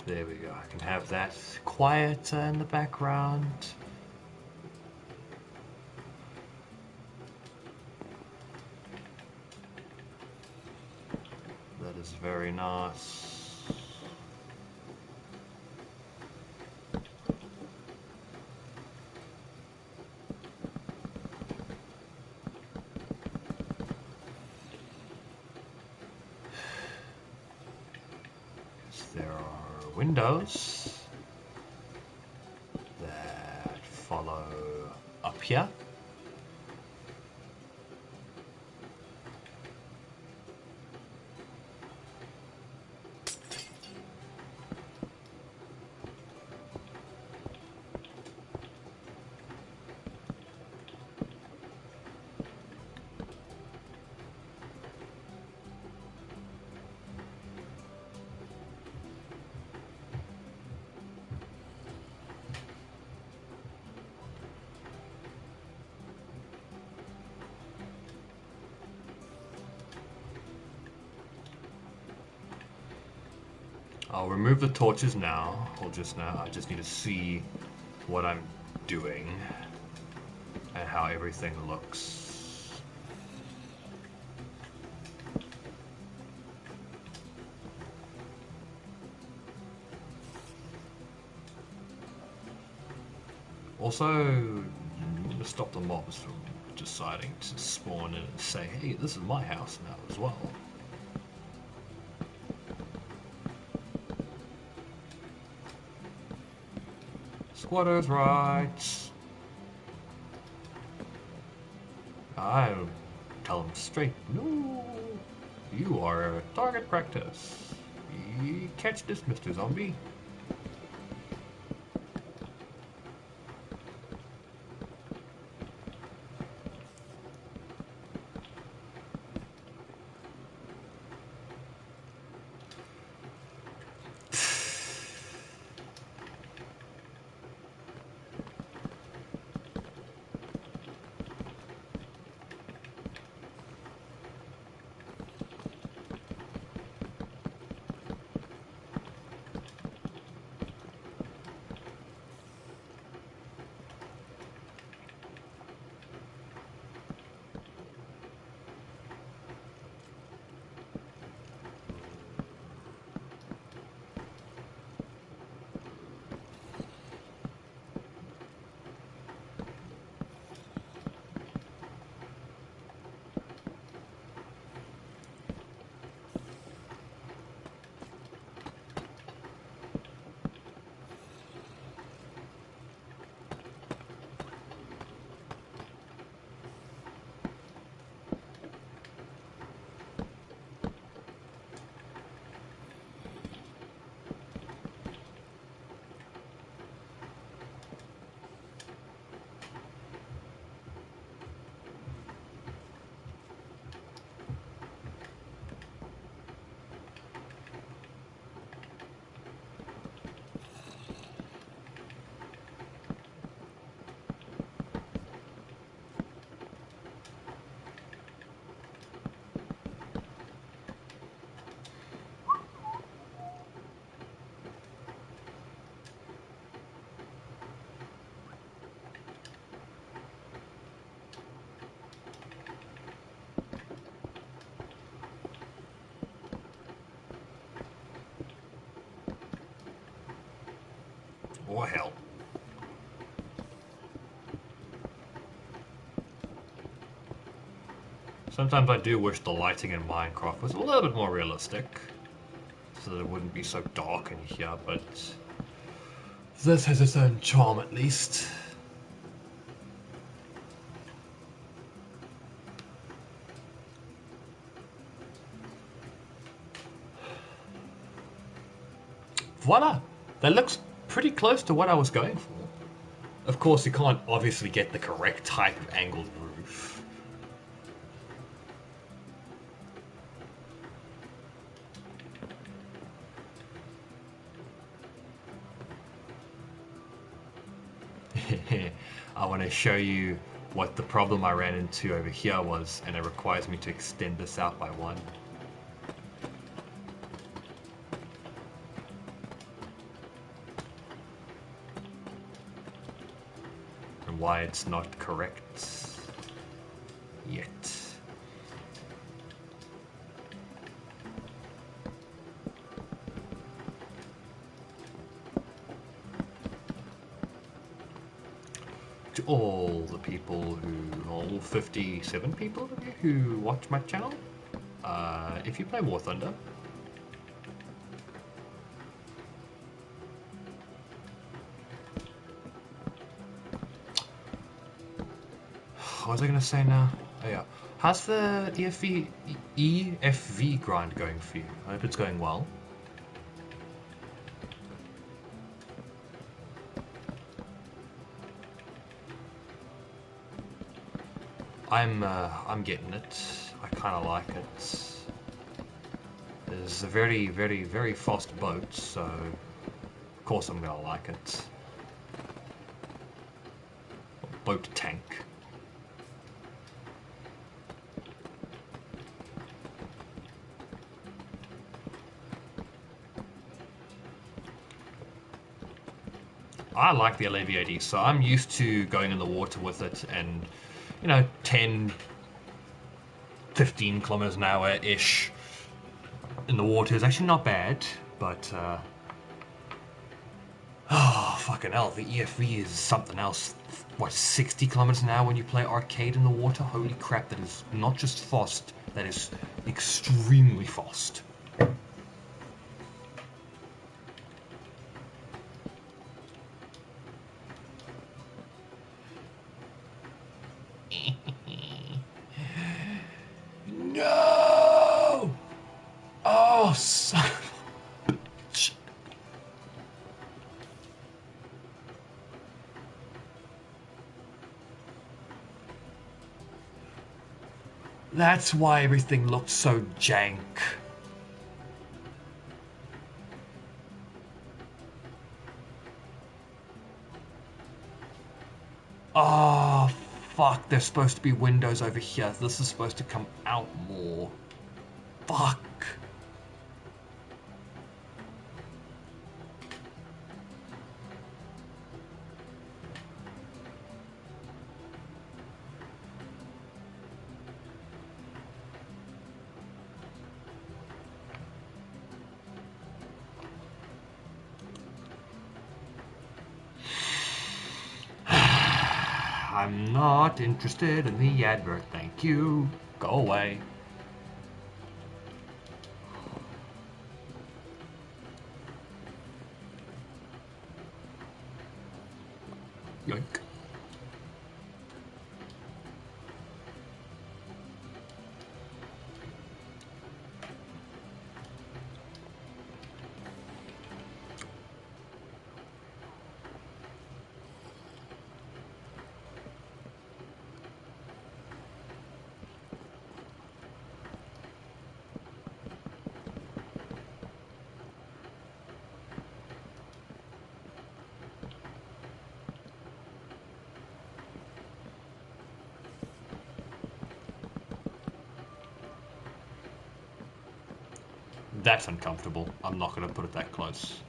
There we go. I can have that quieter in the background. That is very nice. There are windows that follow up here. I'll remove the torches now, or just now. I just need to see what I'm doing and how everything looks. Also, you need to stop the mobs from deciding to spawn in and say, hey, this is my house now as well. Squatters' rights. I'll tell them straight, no, you are a target practice. You catch this, Mr. Zombie. Or hell. Sometimes I do wish the lighting in Minecraft was a little bit more realistic, so that it wouldn't be so dark in here, but this has its own charm at least. Voila! That looks pretty close to what I was going for. Of course, you can't obviously get the correct type of angled roof. I want to show you what the problem I ran into over here was, and it requires me to extend this out by one. And why it's not correct yet. To all the people all 57 people of you who watch my channel, if you play War Thunder, what was I going to say now? Oh yeah, how's the EFV grind going for you? I hope it's going well. I'm getting it. I kind of like it. It's a very, very, very fast boat, so of course I'm gonna like it. Boat tank. I like the LAVAD, so I'm used to going in the water with it and, you know, 10, 15 kilometers an hour-ish in the water is actually not bad, but fucking hell, the EFV is something else. What, 60 kilometers an hour when you play arcade in the water? Holy crap, that is not just fast, that is extremely fast. No! Oh, son of a bitch. That's why everything looked so jank. Oh, fuck, there's supposed to be windows over here. This is supposed to come out more. Fuck. I'm not interested in the advert, thank you. Go away. Yoink. That's uncomfortable. I'm not going to put it that close.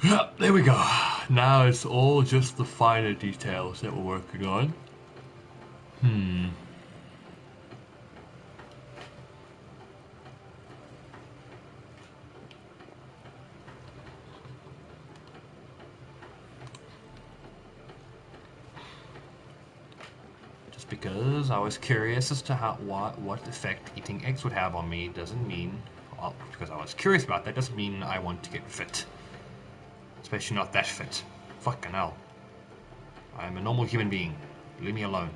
Yeah, there we go. Now it's all just the finer details that we're working on. Just because I was curious as to what effect eating eggs would have on me doesn't mean, well, because I was curious about that doesn't mean I want to get fit. Especially not that fit. Fucking hell. I am a normal human being. Leave me alone.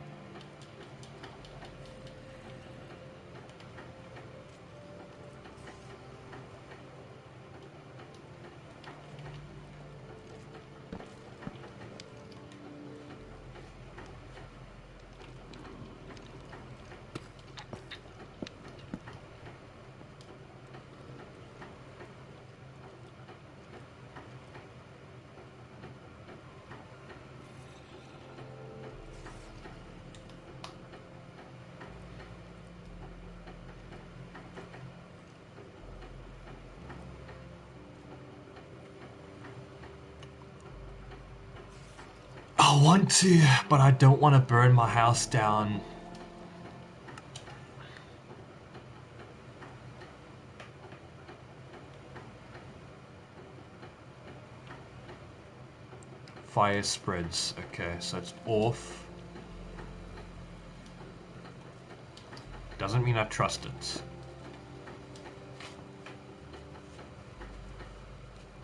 I want to, but I don't want to burn my house down. Fire spreads. Okay, so it's off. Doesn't mean I trust it.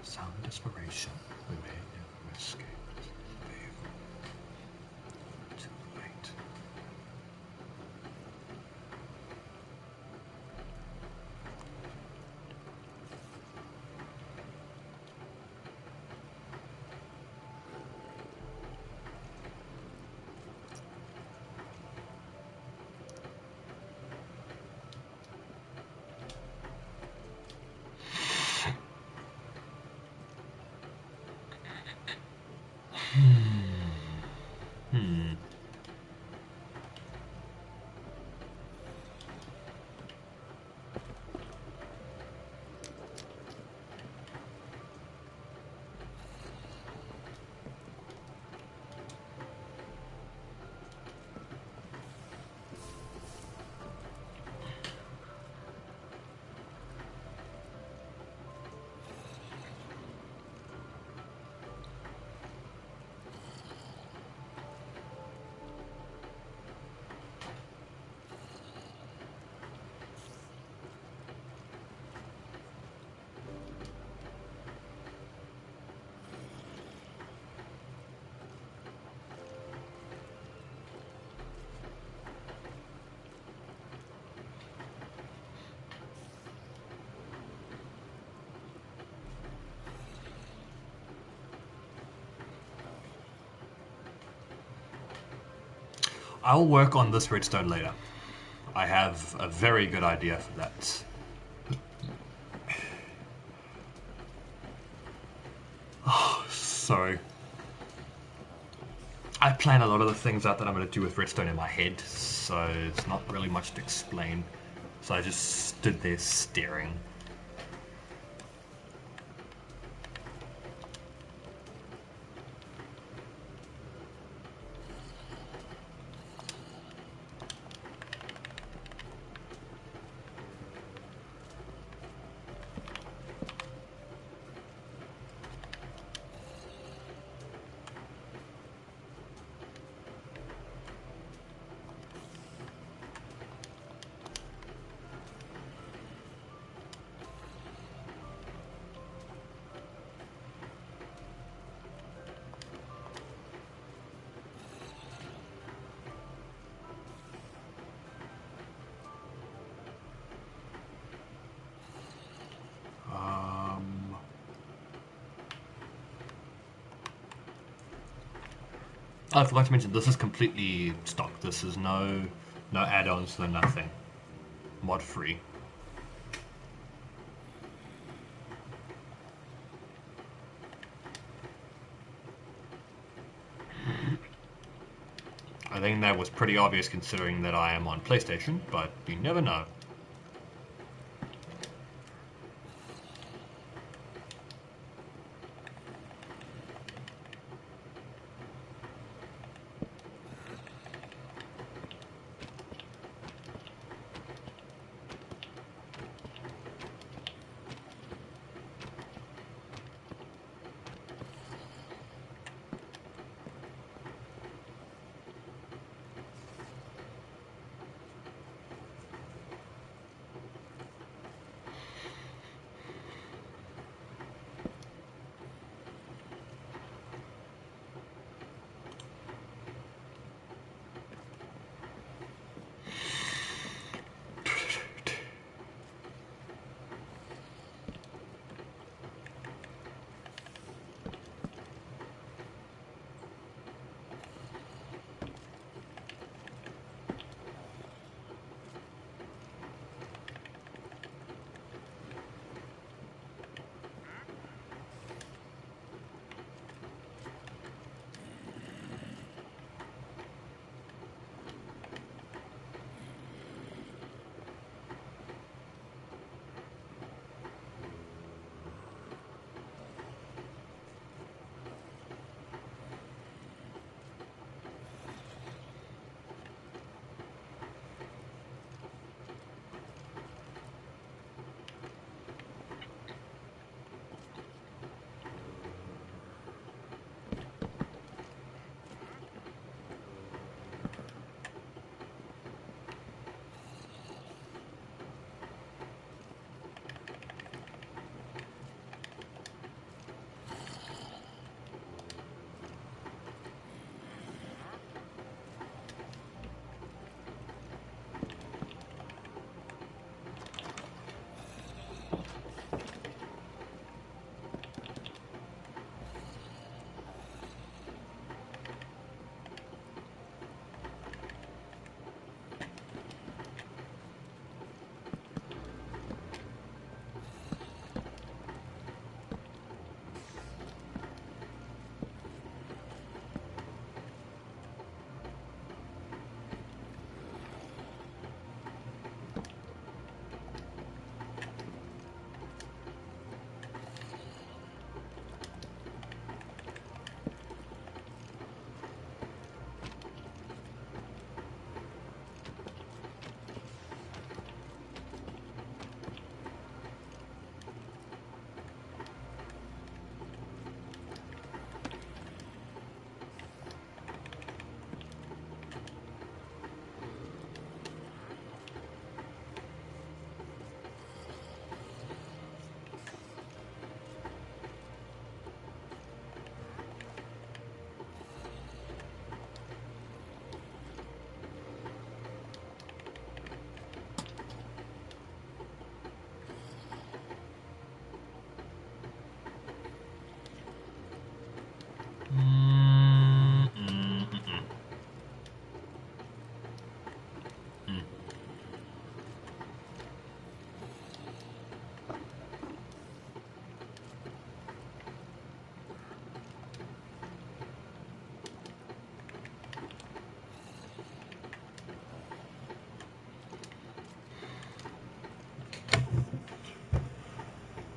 Sound desperation. We may never escape. Too late. I'll work on this redstone later. I have a very good idea for that. Oh, sorry. I plan a lot of the things out that I'm going to do with redstone in my head, so it's not really much to explain. So I just stood there staring. I forgot to mention, this is completely stock. This is no add-ons, no nothing. Mod free. I think that was pretty obvious considering that I am on PlayStation, but you never know.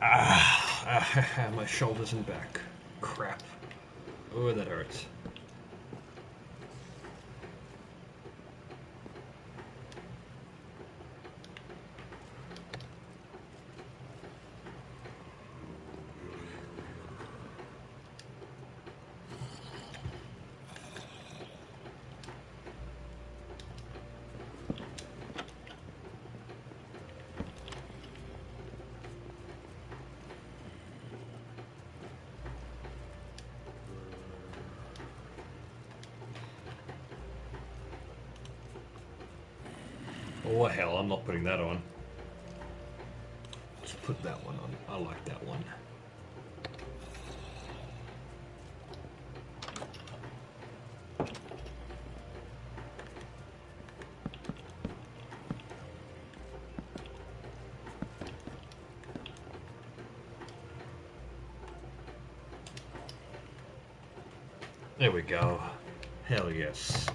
My shoulders and back. Crap. Oh, that hurts. Oh hell, I'm not putting that on. Let's put that one on. I like that one. There we go. Hell yes.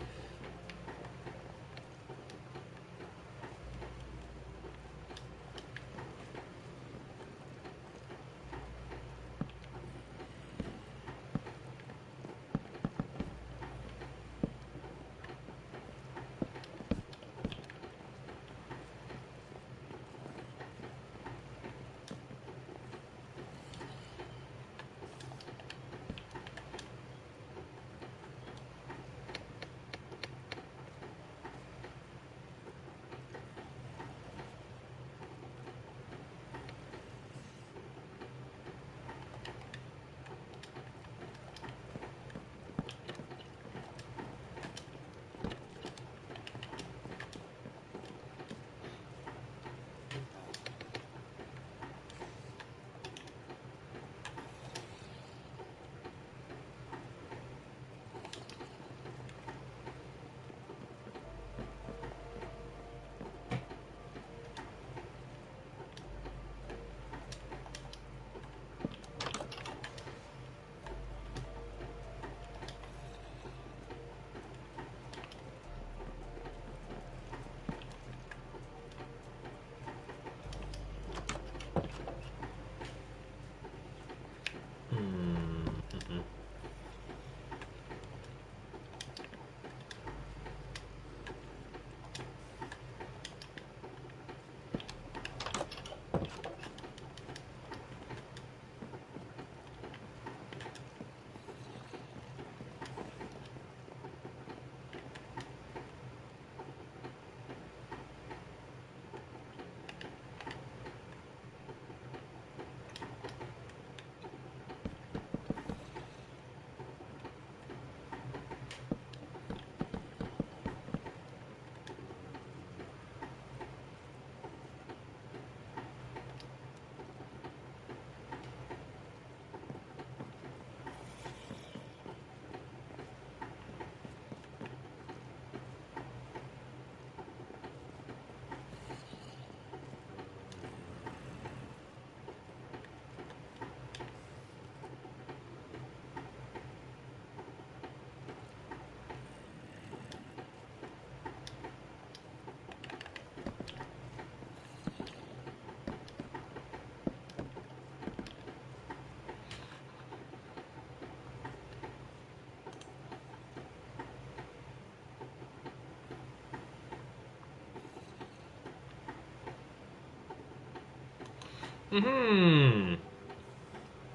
Hmm.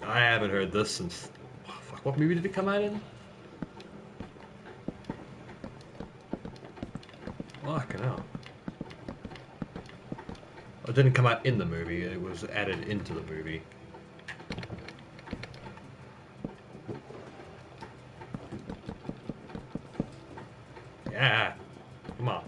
I haven't heard this since. Fuck, what movie did it come out in? Fucking hell. It didn't come out in the movie, it was added into the movie. Yeah. Come on.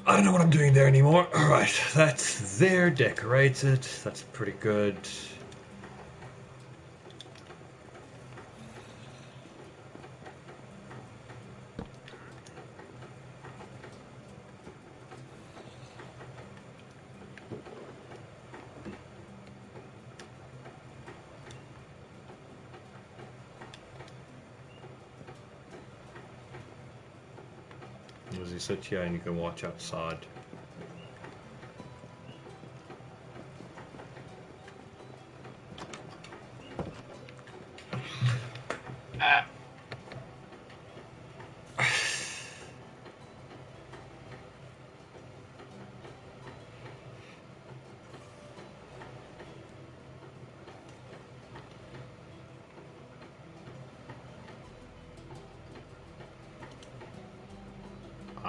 I don't know what I'm doing there anymore. Alright, that's there, decorated. That's pretty good. As you sit here and you can watch outside.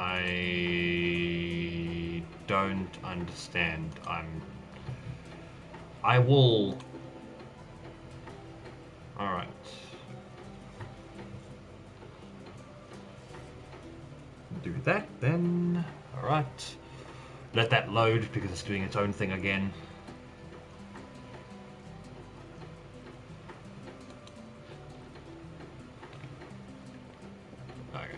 I don't understand. I will. Alright. Do that then. Alright. Let that load because it's doing its own thing again. Okay.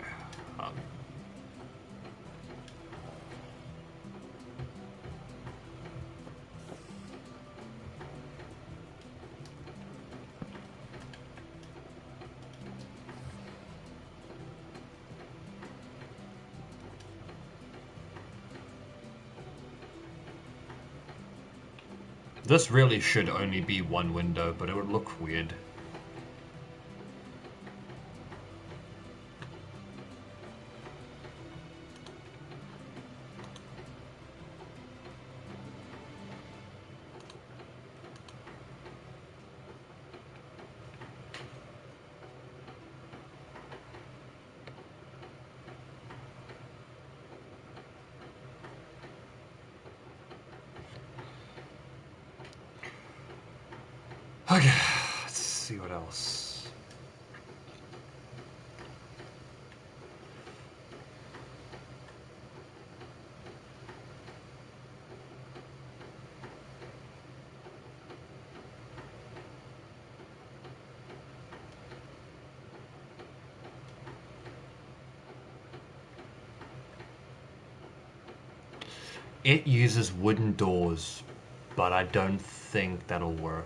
This really should only be one window, but it would look weird. Okay, let's see what else. It uses wooden doors, but I don't think that'll work.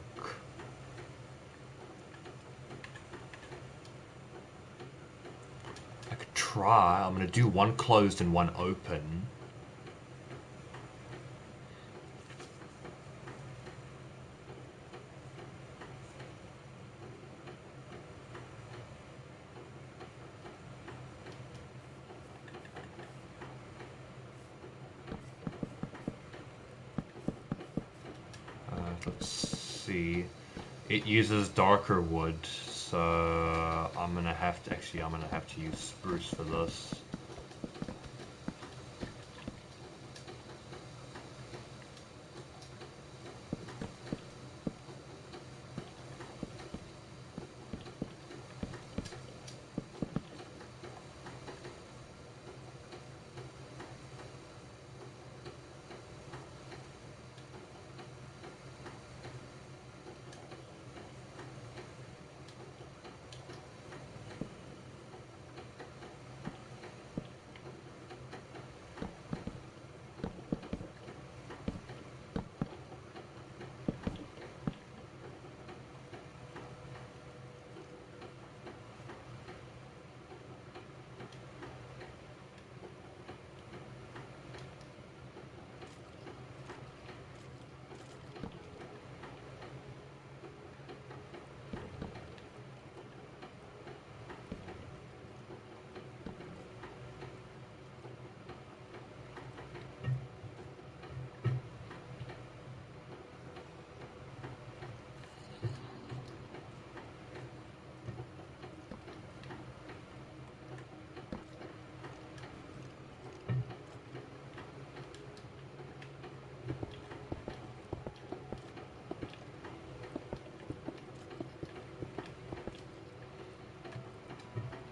I could try. I'm going to do one closed and one open. Let's see. It uses darker wood, so I'm gonna have to use spruce for this.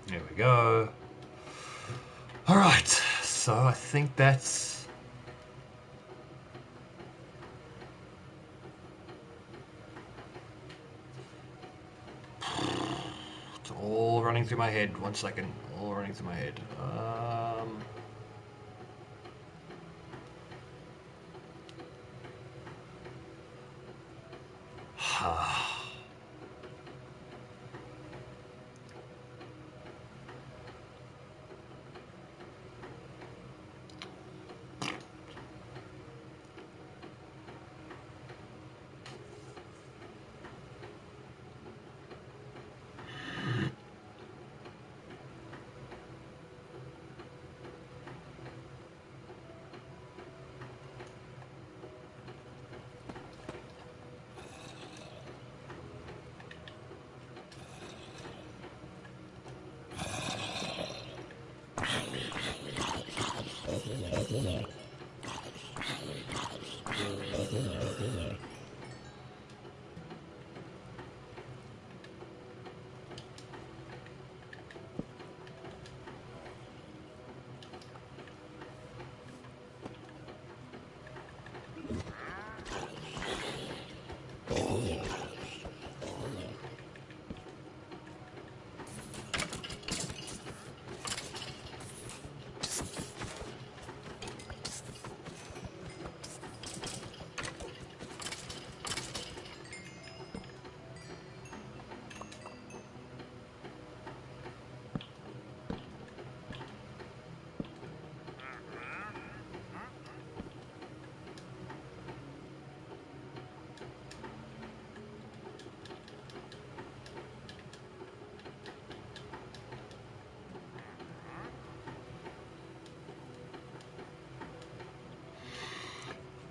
There we go. Alright, so I think that's It's all running through my head. 1 second. All running through my head.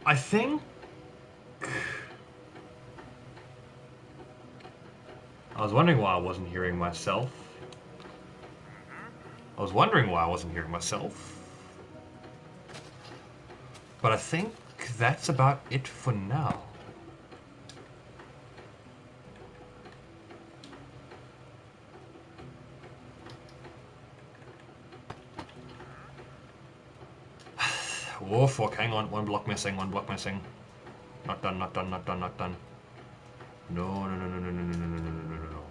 I think I was wondering why I wasn't hearing myself. But I think that's about it for now. Oh fuck, hang on, 1 block missing, 1 block missing. Not done, not done, not done, not done. No, no, no, no, no, no, no, no, no, no, no, no, no.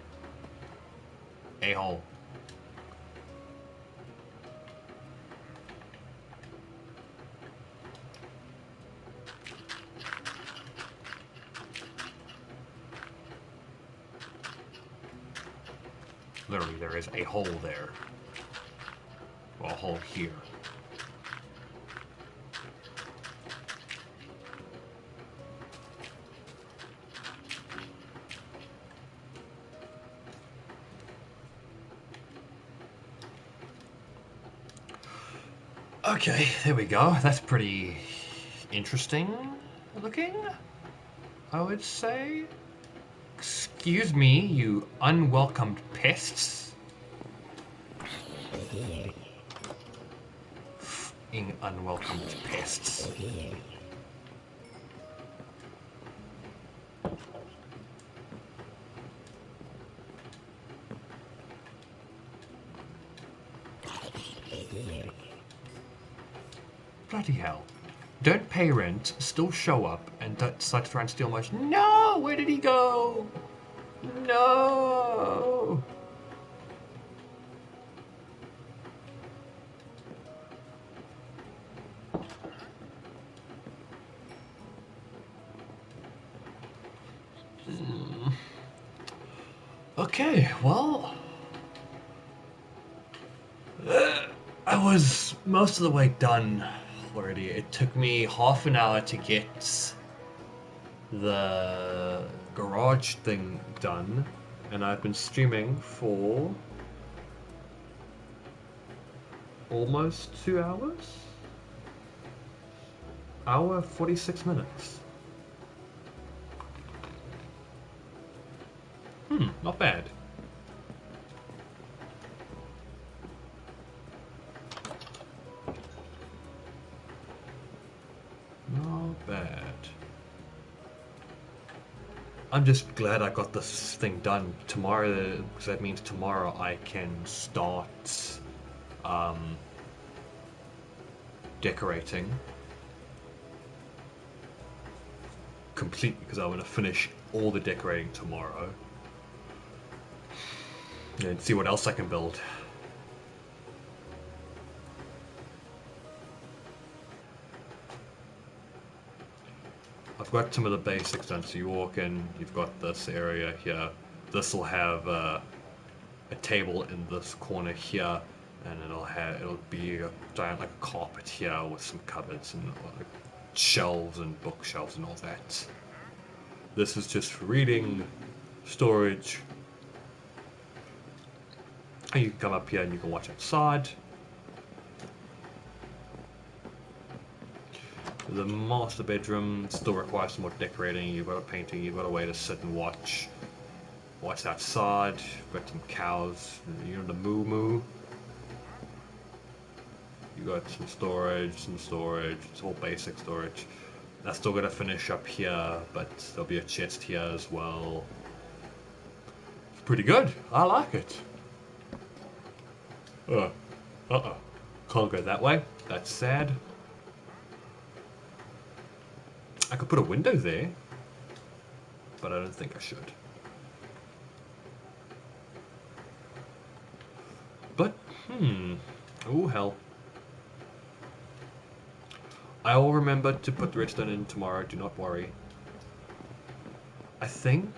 A-hole. Literally, there is a hole there. Well, a hole here. Okay, there we go. That's pretty interesting looking, I would say. Excuse me, you unwelcomed pests. F***ing unwelcomed pests. Bloody hell. Don't pay rent, still show up, and decide to try and steal my No! Where did he go? No! Okay, well... I was most of the way done already. It took me half an hour to get the garage thing done, and I've been streaming for almost 2 hours? Hour 46 minutes. Not bad. Not bad. I'm just glad I got this thing done tomorrow, because that means tomorrow I can start decorating completely, because I want to finish all the decorating tomorrow. and see what else I can build. I've got some of the basics done. So you walk in, you've got this area here. This will have a table in this corner here, and it'll be giant like a carpet here with some cupboards and like shelves and bookshelves and all that. This is just for reading, storage. And you can come up here and you can watch outside. The master bedroom still requires some more decorating. You've got a painting, you've got a way to sit and watch outside. You've got some cows, you know, the moo moo. You got some storage, it's all basic storage. That's still gonna finish up here, but there'll be a chest here as well. It's pretty good. I like it. Uh-oh. Can't go that way. That's sad. I could put a window there, but I don't think I should. But, oh hell. I will remember to put the redstone in tomorrow, do not worry. I think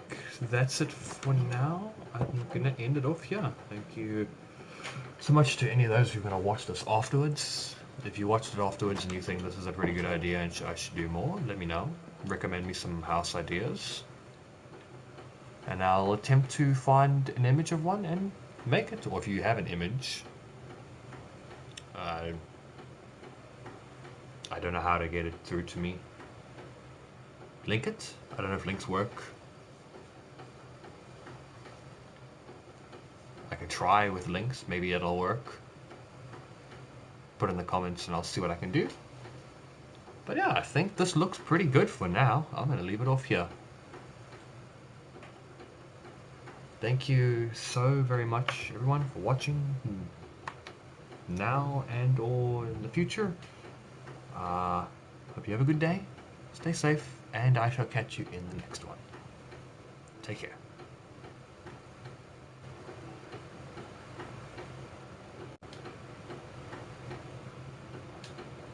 that's it for now. I'm gonna end it off here. Thank you so much to any of those who are gonna watch this afterwards. If you watched it afterwards and you think this is a pretty good idea and I should do more, let me know. Recommend me some house ideas. And I'll attempt to find an image of one and make it. Or if you have an image, I don't know how to get it through to me. Link it? I don't know if links work. I could try with links, maybe it'll work. Put in the comments and I'll see what I can do. But yeah, I think this looks pretty good for now. I'm going to leave it off here. Thank you so very much, everyone, for watching now and or in the future. Hope you have a good day, stay safe, and I shall catch you in the next one. Take care.